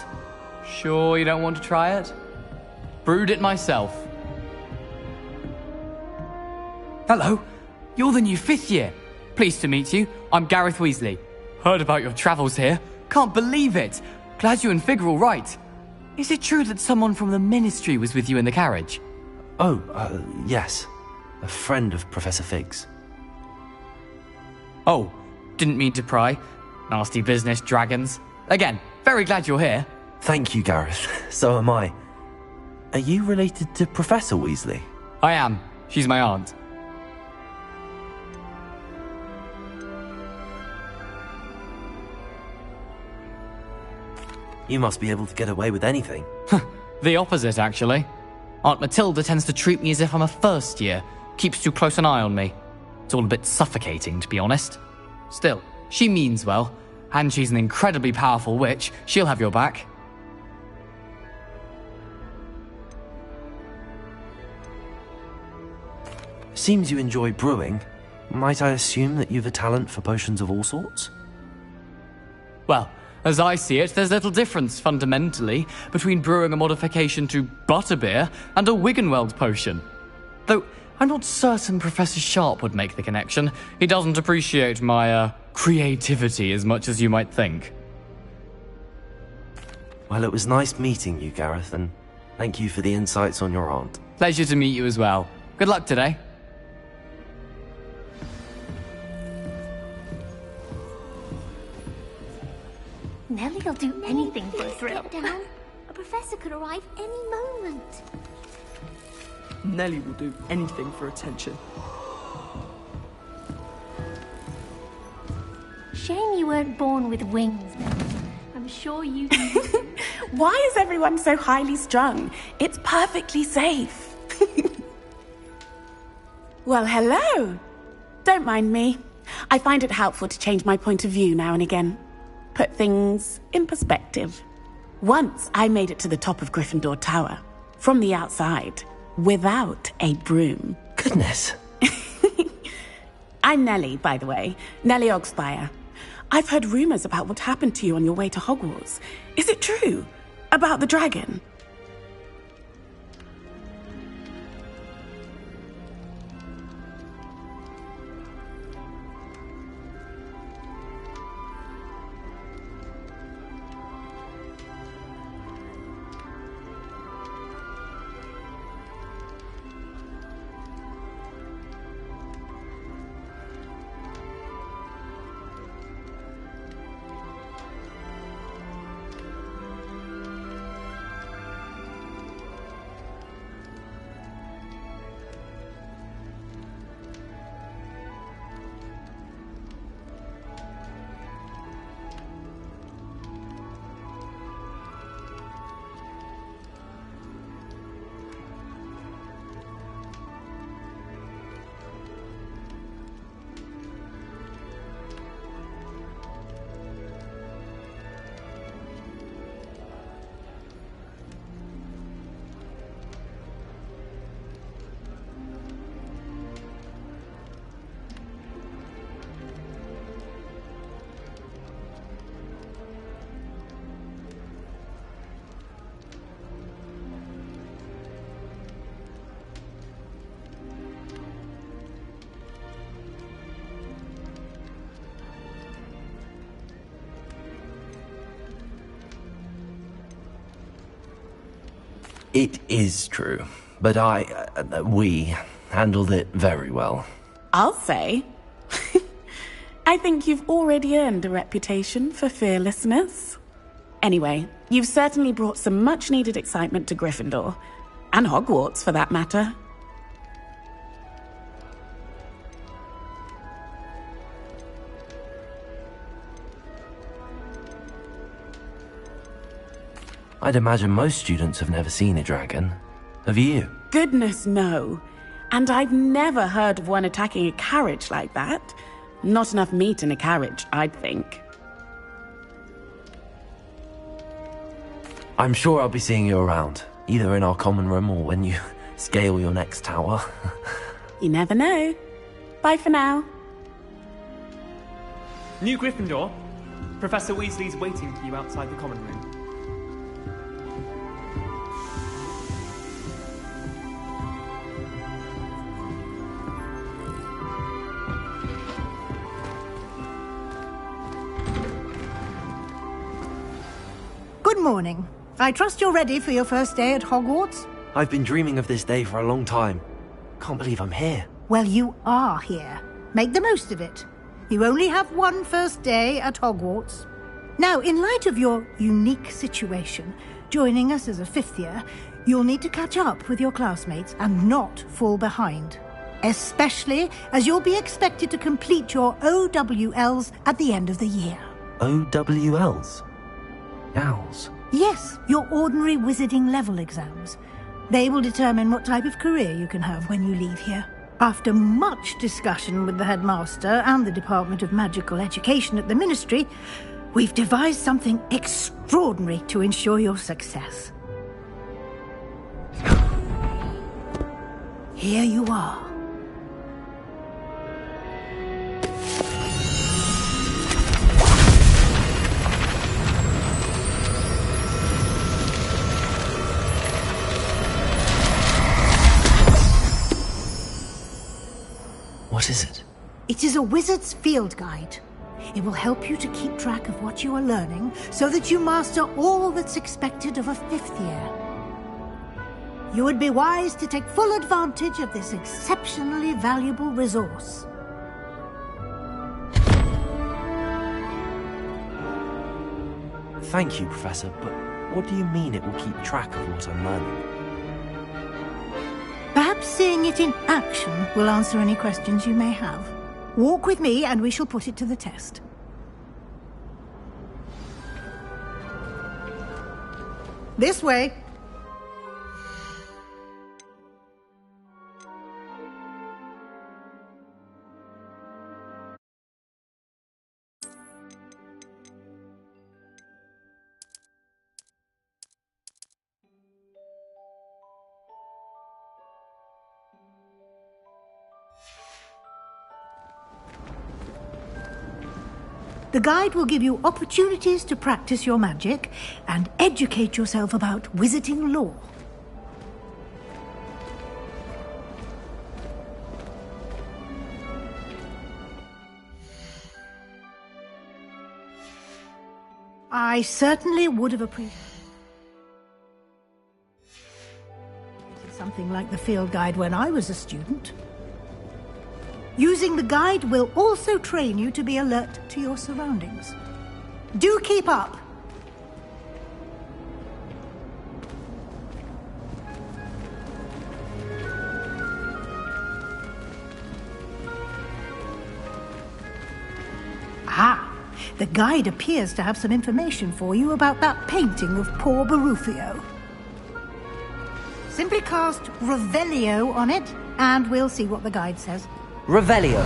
Sure you don't want to try it? Brewed it myself. Hello, you're the new 5th year. Pleased to meet you. I'm Gareth Weasley. Heard about your travels here. Can't believe it. Glad you and Fig are all right. Is it true that someone from the Ministry was with you in the carriage? Oh, yes. A friend of Professor Fig's. Oh, didn't mean to pry. Nasty business, dragons. Again, very glad you're here. Thank you, Gareth. So am I. Are you related to Professor Weasley? I am. She's my aunt. You must be able to get away with anything. The opposite, actually. Aunt Matilda tends to treat me as if I'm a first year. Keeps too close an eye on me. It's all a bit suffocating, to be honest. Still, she means well. And she's an incredibly powerful witch. She'll have your back. Seems you enjoy brewing. Might I assume that you've a talent for potions of all sorts? Well, as I see it, there's little difference, fundamentally, between brewing a modification to butterbeer and a Wiggenweld potion. Though, I'm not certain Professor Sharp would make the connection. He doesn't appreciate my, creativity as much as you might think. Well, it was nice meeting you, Gareth, and thank you for the insights on your aunt. Pleasure to meet you as well. Good luck today. Nellie'll do anything for a thrill. Get down. A professor could arrive any moment. Nellie will do anything for attention. Shame you weren't born with wings, Nellie. I'm sure you do. Why is everyone so highly strung? It's perfectly safe. Well, hello. Don't mind me. I find it helpful to change my point of view now and again. Put things in perspective. Once I made it to the top of Gryffindor Tower, from the outside, without a broom. Goodness. I'm Nellie, by the way. Nellie Ogspire. I've heard rumors about what happened to you on your way to Hogwarts. Is it true? About the dragon? It is true, but we handled it very well. I'll say. I think you've already earned a reputation for fearlessness. Anyway, you've certainly brought some much-needed excitement to Gryffindor. And Hogwarts, for that matter. I'd imagine most students have never seen a dragon. Have you? Goodness, no. And I've never heard of one attacking a carriage like that. Not enough meat in a carriage, I'd think. I'm sure I'll be seeing you around, either in our common room or when you scale your next tower. You never know. Bye for now. New Gryffindor. Professor Weasley's waiting for you outside the common room. Good morning. I trust you're ready for your first day at Hogwarts? I've been dreaming of this day for a long time. Can't believe I'm here. Well, you are here. Make the most of it. You only have one first day at Hogwarts. Now, in light of your unique situation, joining us as a fifth year, you'll need to catch up with your classmates and not fall behind. Especially as you'll be expected to complete your OWLs at the end of the year. OWLs? Owls? Yes, your ordinary wizarding level exams. They will determine what type of career you can have when you leave here. After much discussion with the headmaster and the Department of Magical Education at the Ministry, we've devised something extraordinary to ensure your success. Here you are. What is it? It is a wizard's field guide. It will help you to keep track of what you are learning so that you master all that's expected of a fifth year. You would be wise to take full advantage of this exceptionally valuable resource. Thank you, Professor, but what do you mean it will keep track of what I'm learning? Perhaps seeing it in action will answer any questions you may have. Walk with me and we shall put it to the test. This way. The guide will give you opportunities to practice your magic and educate yourself about wizarding lore. I certainly would have appreciated something like the field guide when I was a student. Using the guide will also train you to be alert to your surroundings. Do keep up! Ah! The guide appears to have some information for you about that painting of poor Barufio. Simply cast Revelio on it, and we'll see what the guide says. Revelio.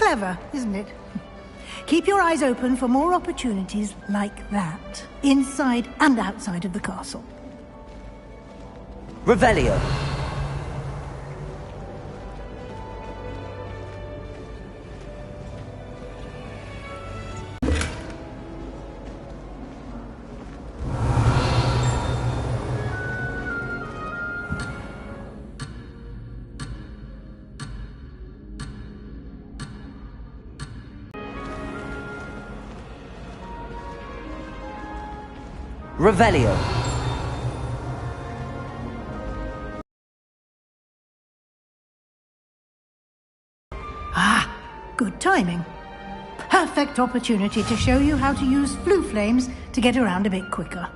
Clever, isn't it? Keep your eyes open for more opportunities like that, inside and outside of the castle. Revelio. Revelio. Ah, good timing. Perfect opportunity to show you how to use flue flames to get around a bit quicker.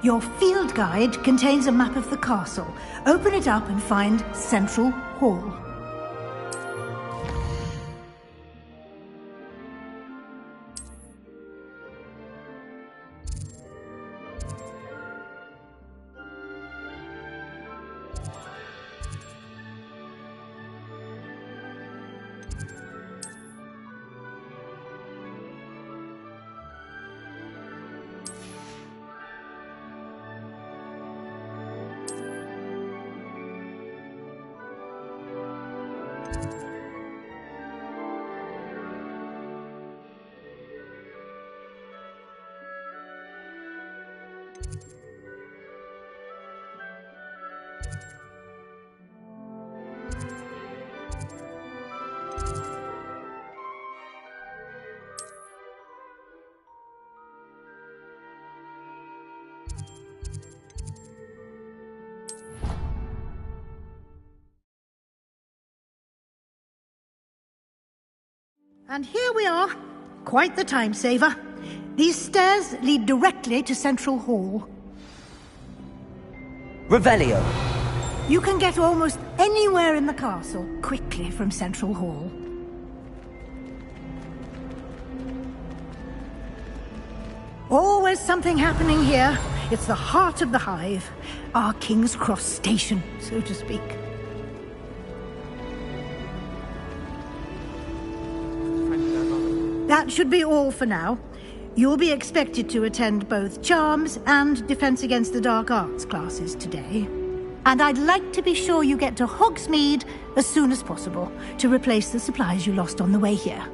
Your field guide contains a map of the castle. Open it up and find Central Hall. And here we are. Quite the time saver. These stairs lead directly to Central Hall. Revelio. You can get almost anywhere in the castle quickly from Central Hall. Always something happening here. It's the heart of the hive. Our King's Cross station, so to speak. That should be all for now. You'll be expected to attend both Charms and Defense Against the Dark Arts classes today. And I'd like to be sure you get to Hogsmeade as soon as possible to replace the supplies you lost on the way here.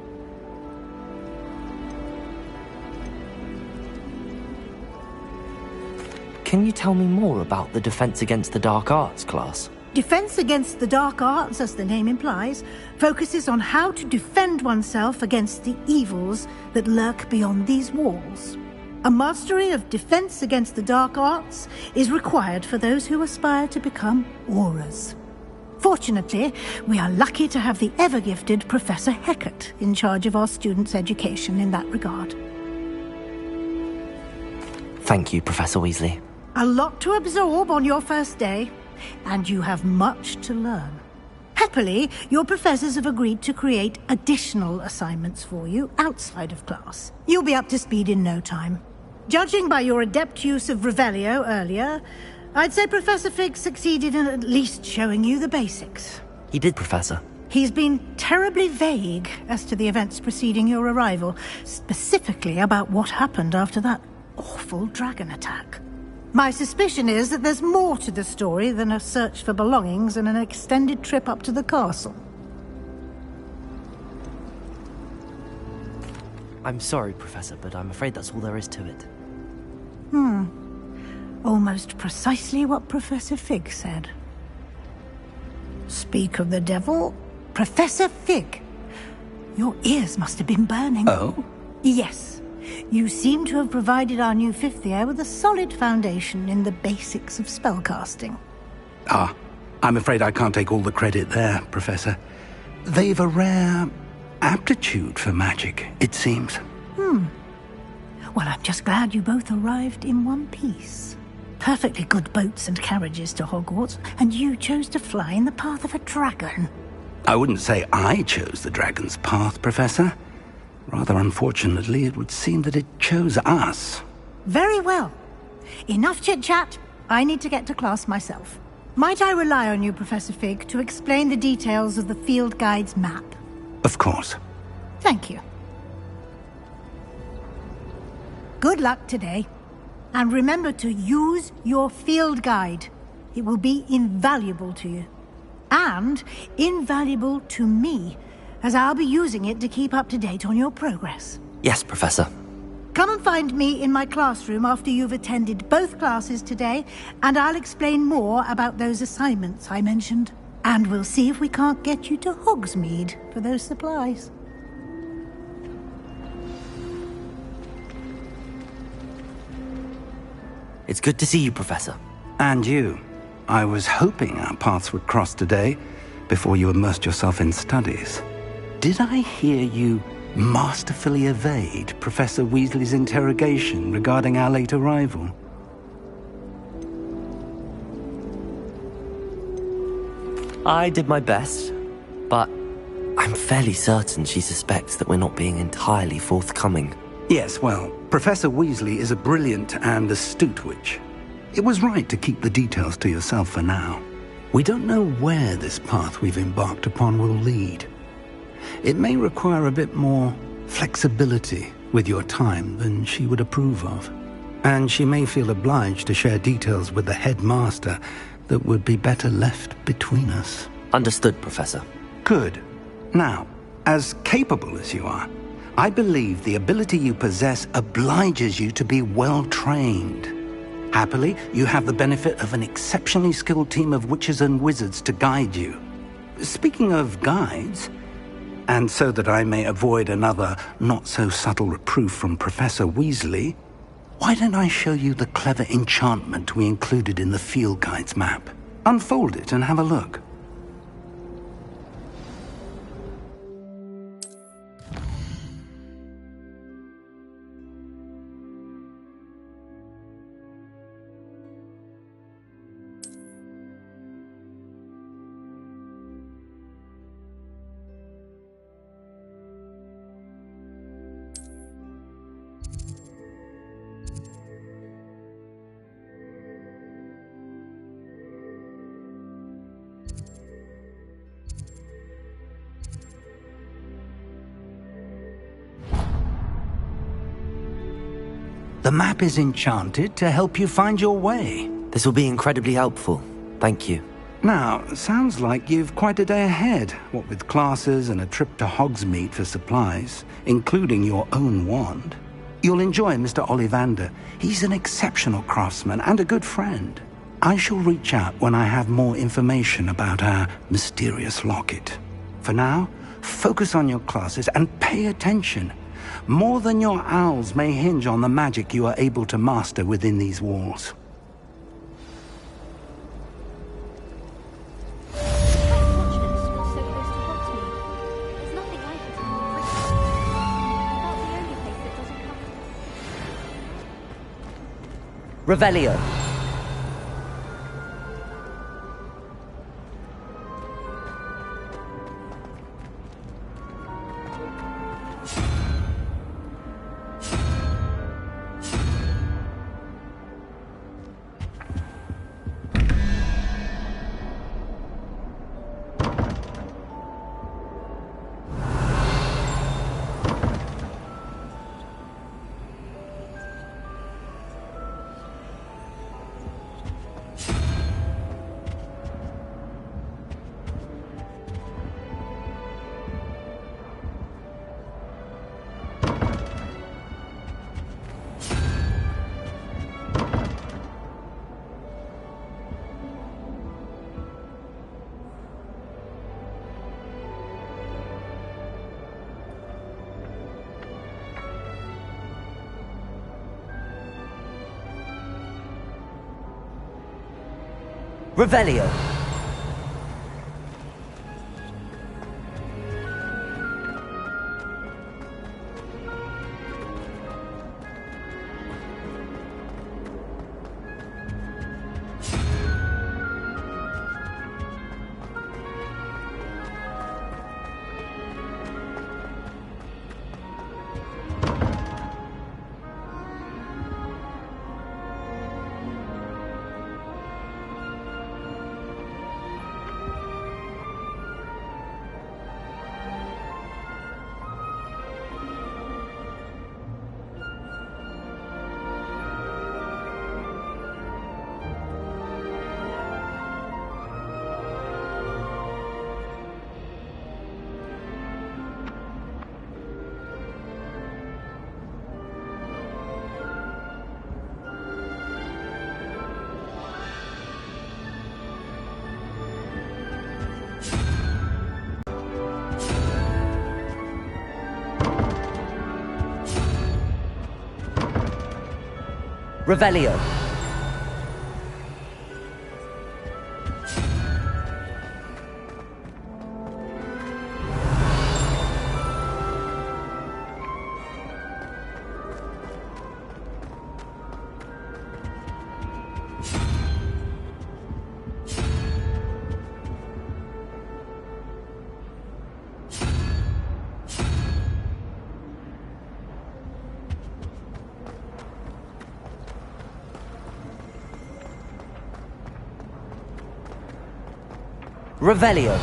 Can you tell me more about the Defense Against the Dark Arts class? Defense Against the Dark Arts, as the name implies, focuses on how to defend oneself against the evils that lurk beyond these walls. A mastery of Defense Against the Dark Arts is required for those who aspire to become Aurors. Fortunately, we are lucky to have the ever-gifted Professor Hecat in charge of our students' education in that regard. Thank you, Professor Weasley. A lot to absorb on your first day, and you have much to learn. Happily, your professors have agreed to create additional assignments for you outside of class. You'll be up to speed in no time. Judging by your adept use of Revelio earlier, I'd say Professor Fig succeeded in at least showing you the basics. He did, Professor. He's been terribly vague as to the events preceding your arrival, specifically about what happened after that awful dragon attack. My suspicion is that there's more to the story than a search for belongings and an extended trip up to the castle. I'm sorry, Professor, but I'm afraid that's all there is to it. Almost precisely what Professor Fig said. Speak of the devil, Professor Fig. Your ears must have been burning. Oh? Yes. You seem to have provided our new fifth year with a solid foundation in the basics of spellcasting. Ah, I'm afraid I can't take all the credit there, Professor. They've a rare aptitude for magic, it seems. Well, I'm just glad you both arrived in one piece. Perfectly good boats and carriages to Hogwarts, and you chose to fly in the path of a dragon. I wouldn't say I chose the dragon's path, Professor. Rather unfortunately, it would seem that it chose us. Very well. Enough chit-chat. I need to get to class myself. Might I rely on you, Professor Fig, to explain the details of the field guide's map? Of course. Thank you. Good luck today. And remember to use your field guide. It will be invaluable to you. And invaluable to me, as I'll be using it to keep up to date on your progress. Yes, Professor. Come and find me in my classroom after you've attended both classes today, and I'll explain more about those assignments I mentioned. And we'll see if we can't get you to Hogsmeade for those supplies. It's good to see you, Professor. And you. I was hoping our paths would cross today, before you immersed yourself in studies. Did I hear you masterfully evade Professor Weasley's interrogation regarding our late arrival? I did my best, but I'm fairly certain she suspects that we're not being entirely forthcoming. Yes, well, Professor Weasley is a brilliant and astute witch. It was right to keep the details to yourself for now. We don't know where this path we've embarked upon will lead. It may require a bit more flexibility with your time than she would approve of. And she may feel obliged to share details with the headmaster that would be better left between us. Understood, Professor. Good. Now, as capable as you are, I believe the ability you possess obliges you to be well-trained. Happily, you have the benefit of an exceptionally skilled team of witches and wizards to guide you. Speaking of guides, and so that I may avoid another not-so-subtle reproof from Professor Weasley, why don't I show you the clever enchantment we included in the field guide's map? Unfold it and have a look. The map is enchanted to help you find your way. This will be incredibly helpful. Thank you. Now, sounds like you've quite a day ahead, what with classes and a trip to Hogsmeade for supplies, including your own wand. You'll enjoy Mr. Ollivander. He's an exceptional craftsman and a good friend. I shall reach out when I have more information about our mysterious locket. For now, focus on your classes and pay attention. More than your owls may hinge on the magic you are able to master within these walls. Revelio. Revelio. Revelio. Revelio.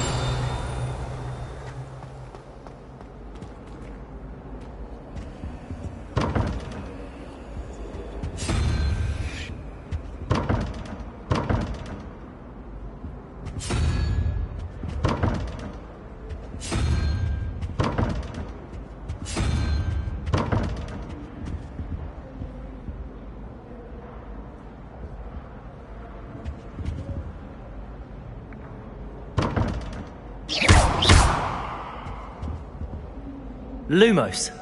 Lumos.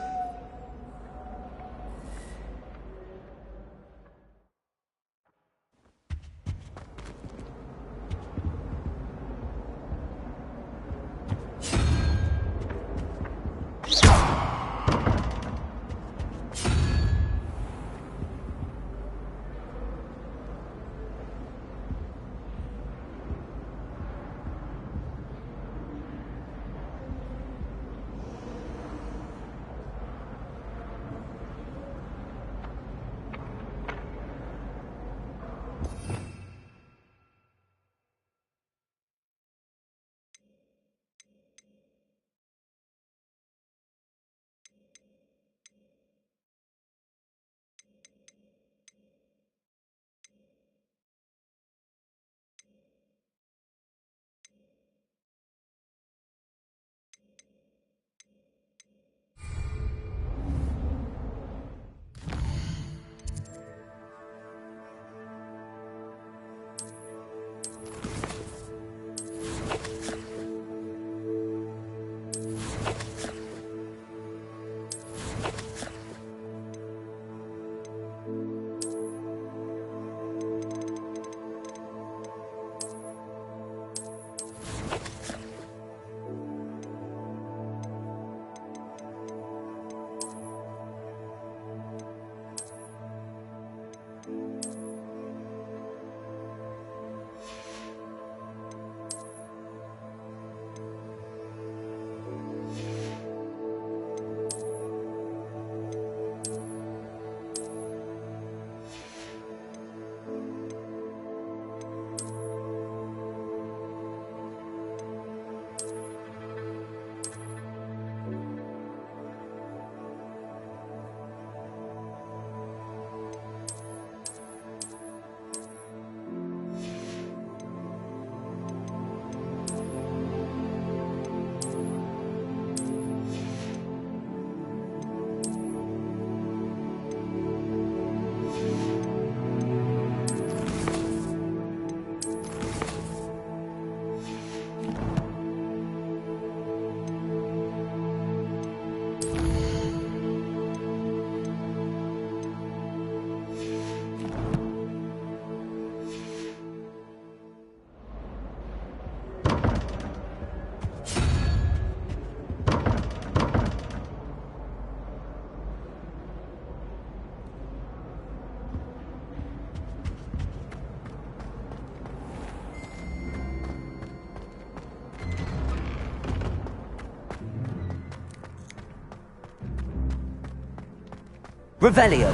Revelio.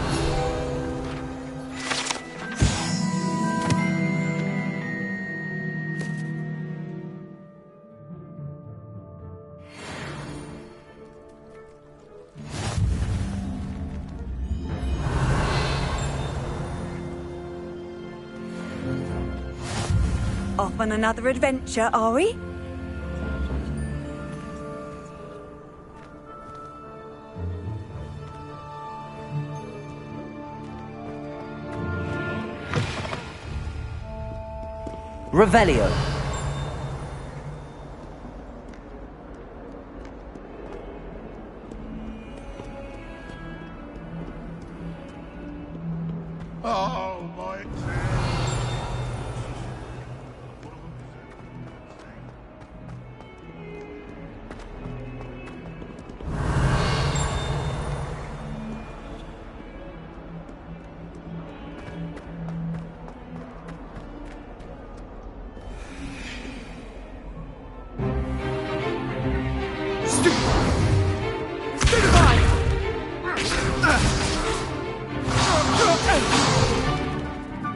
Off on another adventure, are we? Revelio. Oh, my...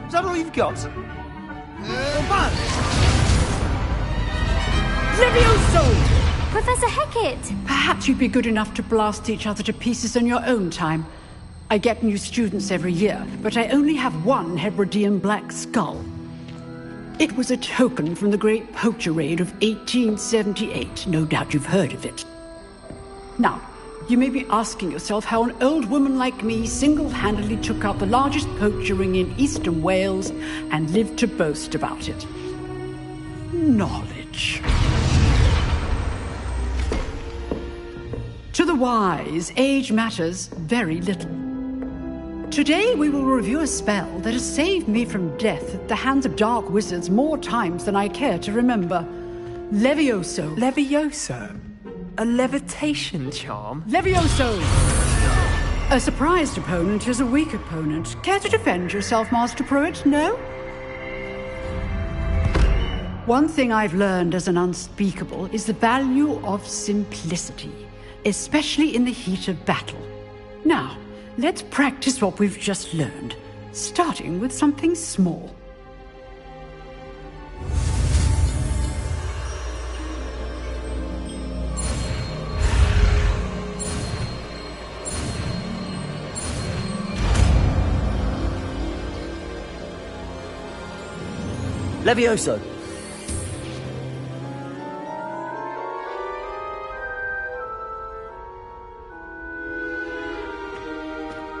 Is that all you've got? Levioso! Professor Hecat! Perhaps you'd be good enough to blast each other to pieces in your own time. I get new students every year, but I only have one Hebridean black skull. It was a token from the Great Poacher Raid of 1878. No doubt you've heard of it. Now, you may be asking yourself how an old woman like me single-handedly took out the largest poacher ring in eastern Wales and lived to boast about it. Knowledge. To the wise, age matters very little. Today we will review a spell that has saved me from death at the hands of dark wizards more times than I care to remember. Levioso. Levioso? A levitation charm? Levioso! A surprised opponent is a weak opponent. Care to defend yourself, Master Pruitt? No? One thing I've learned as an unspeakable is the value of simplicity, especially in the heat of battle. Now, let's practice what we've just learned, starting with something small. Levioso!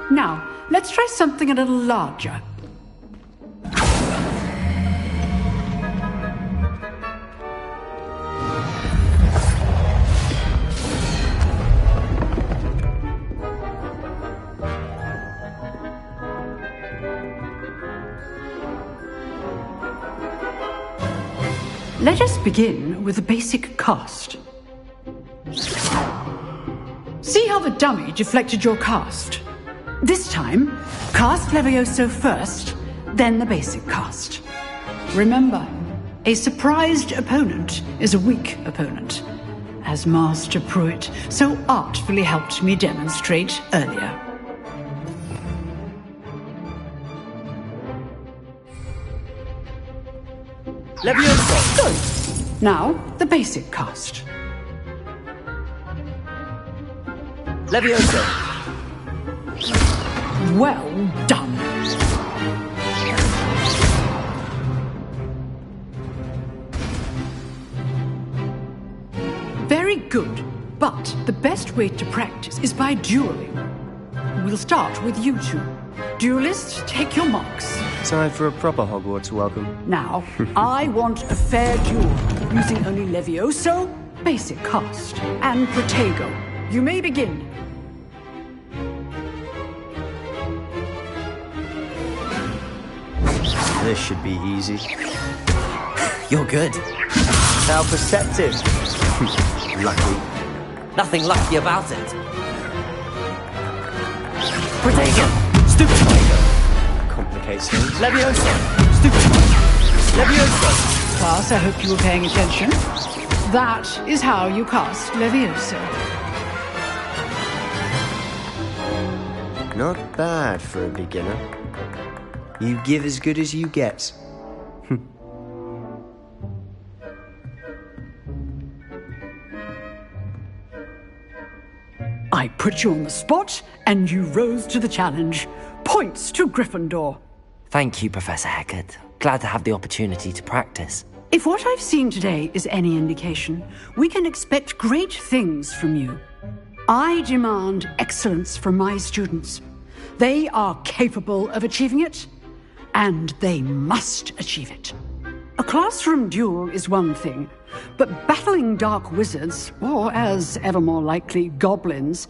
Now, let's try something a little larger. Let us begin with the basic cast. See how the dummy deflected your cast? This time, cast Levioso first, then the basic cast. Remember, a surprised opponent is a weak opponent, as Master Pruitt so artfully helped me demonstrate earlier. Levioso! Good. Now, the basic cast. Levioso! Well done. Very good, but the best way to practice is by dueling. We'll start with you two. Duelists, take your marks. Time for a proper Hogwarts welcome. Now, I want a fair duel, using only Levioso, basic cast, and Protego. You may begin. This should be easy. You're good. How perceptive. Lucky. Nothing lucky about it. Protego! Stupid Protego! Complicates things. Levioso! Stupid Levioso! Class, I hope you were paying attention. That is how you cast Levioso. Not bad for a beginner. You give as good as you get. I put you on the spot, and you rose to the challenge. Points to Gryffindor. Thank you, Professor Hecat. Glad to have the opportunity to practice. If what I've seen today is any indication, we can expect great things from you. I demand excellence from my students. They are capable of achieving it, and they must achieve it. A classroom duel is one thing, but battling dark wizards, or as ever more likely, goblins,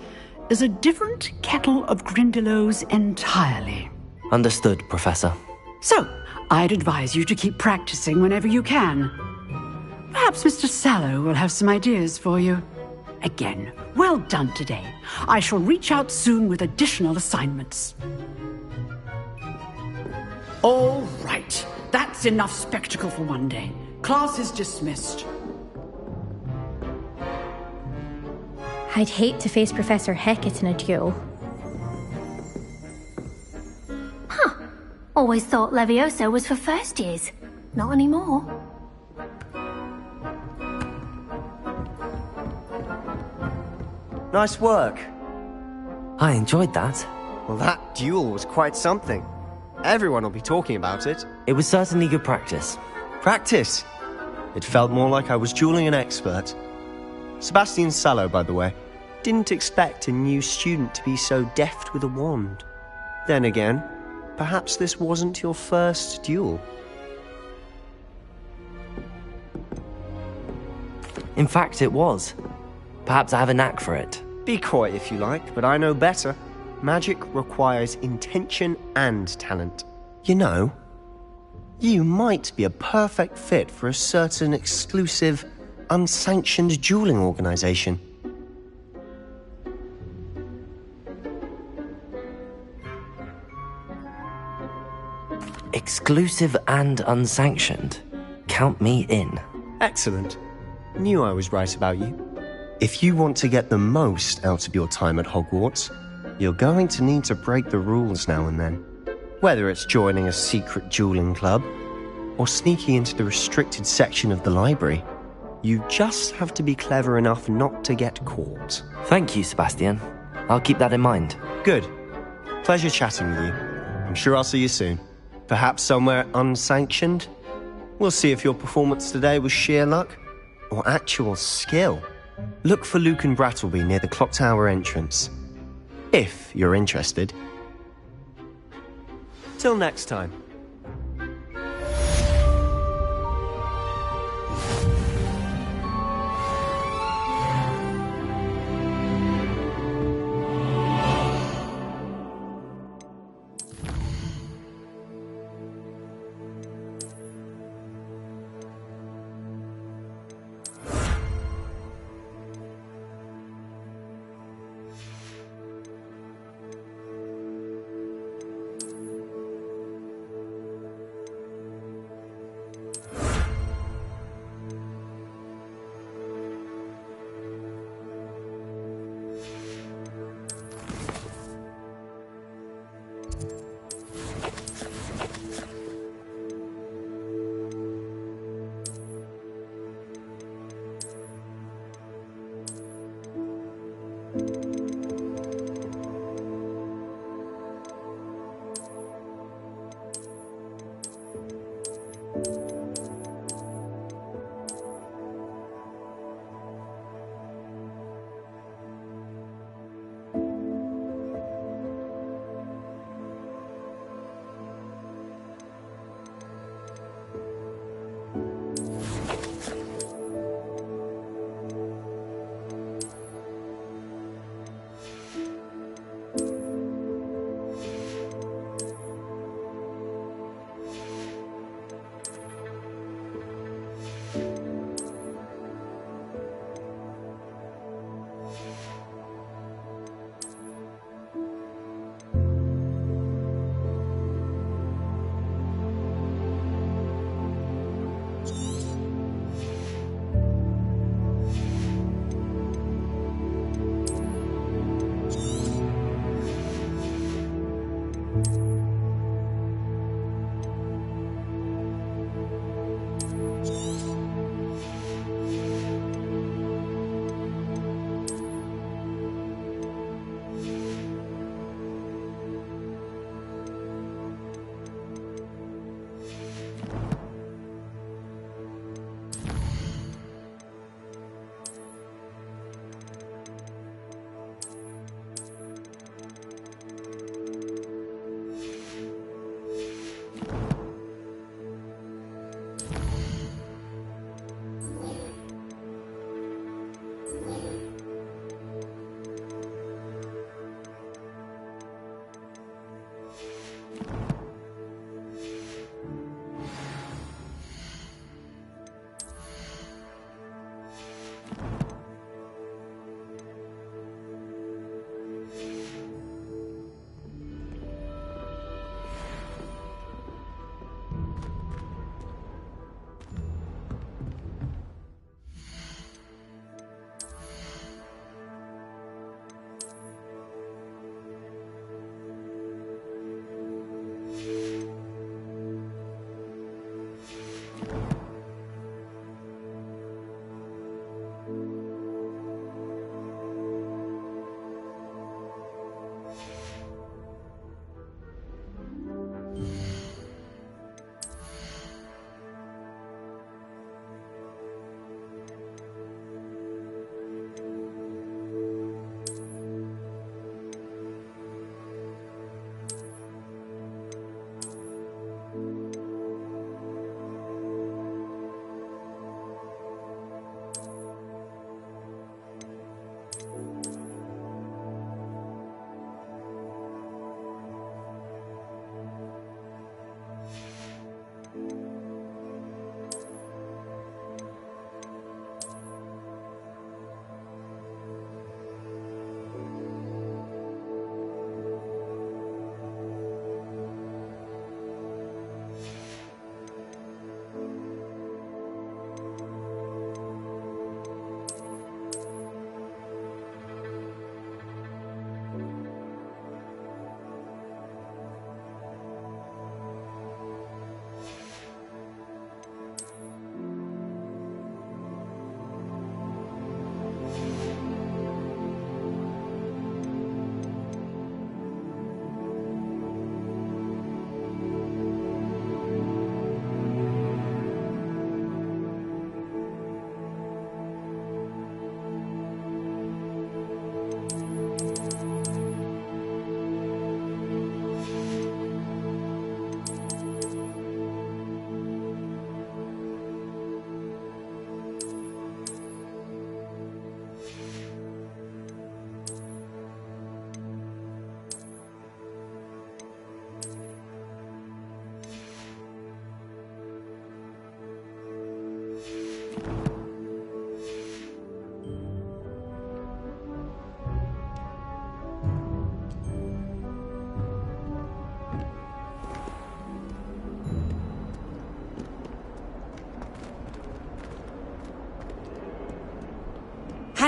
is a different kettle of Grindylows entirely. Understood, Professor. So, I'd advise you to keep practicing whenever you can. Perhaps Mr. Sallow will have some ideas for you. Again, well done today. I shall reach out soon with additional assignments. All right. That's enough spectacle for one day. Class is dismissed. I'd hate to face Professor Hecat in a duel. Huh. Always thought Levioso was for first years. Not anymore. Nice work. I enjoyed that. Well, that duel was quite something. Everyone will be talking about it. It was certainly good practice. Practice? It felt more like I was dueling an expert. Sebastian Sallow, by the way. Didn't expect a new student to be so deft with a wand. Then again, perhaps this wasn't your first duel. In fact, it was. Perhaps I have a knack for it. Be coy if you like, but I know better. Magic requires intention and talent. You know, you might be a perfect fit for a certain exclusive, unsanctioned dueling organization. Exclusive and unsanctioned? Count me in. Excellent. Knew I was right about you. If you want to get the most out of your time at Hogwarts, you're going to need to break the rules now and then. Whether it's joining a secret dueling club, or sneaking into the restricted section of the library, you just have to be clever enough not to get caught. Thank you, Sebastian. I'll keep that in mind. Good. Pleasure chatting with you. I'm sure I'll see you soon. Perhaps somewhere unsanctioned? We'll see if your performance today was sheer luck, or actual skill. Look for Luke and Brattleby near the clock tower entrance. If you're interested. Till next time.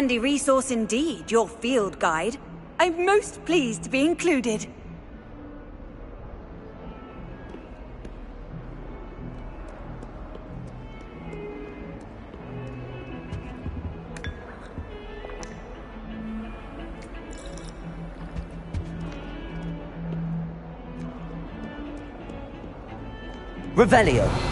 Handy resource indeed, your field guide. I'm most pleased to be included. Revelio.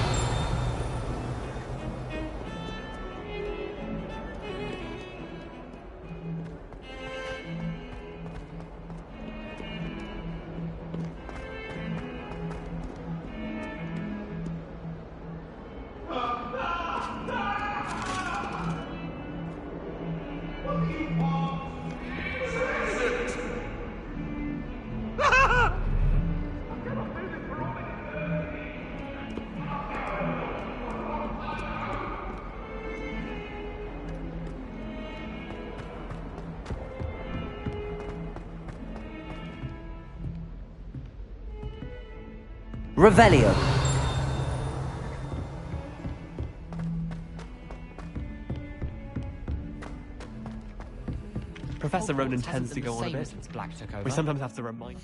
Revelio. Professor Ronan tends to go on a bit. We sometimes have to remind...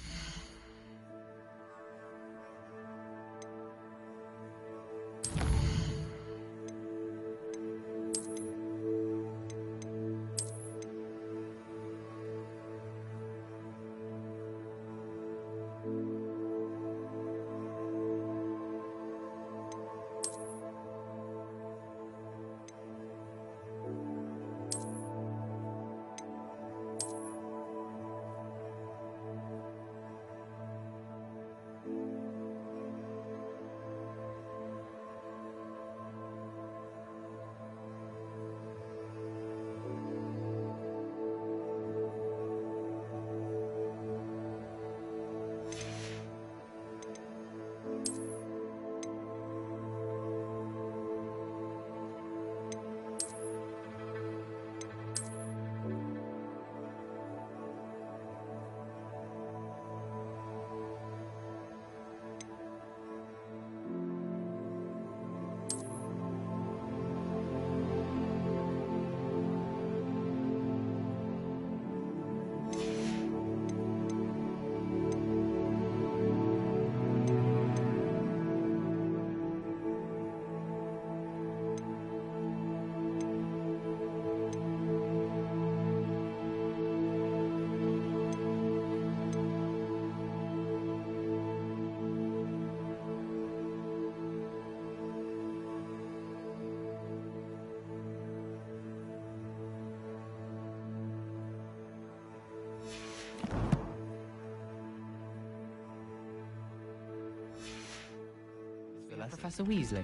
Professor Weasley.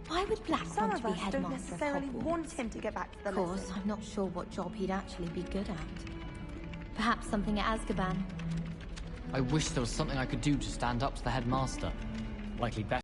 Why would Black Some want of to be us don't headmaster of necessarily Hogwarts? want him to get back to the Of course, lesson. I'm not sure what job he'd actually be good at. Perhaps something at Azkaban. I wish there was something I could do to stand up to the headmaster. Likely best.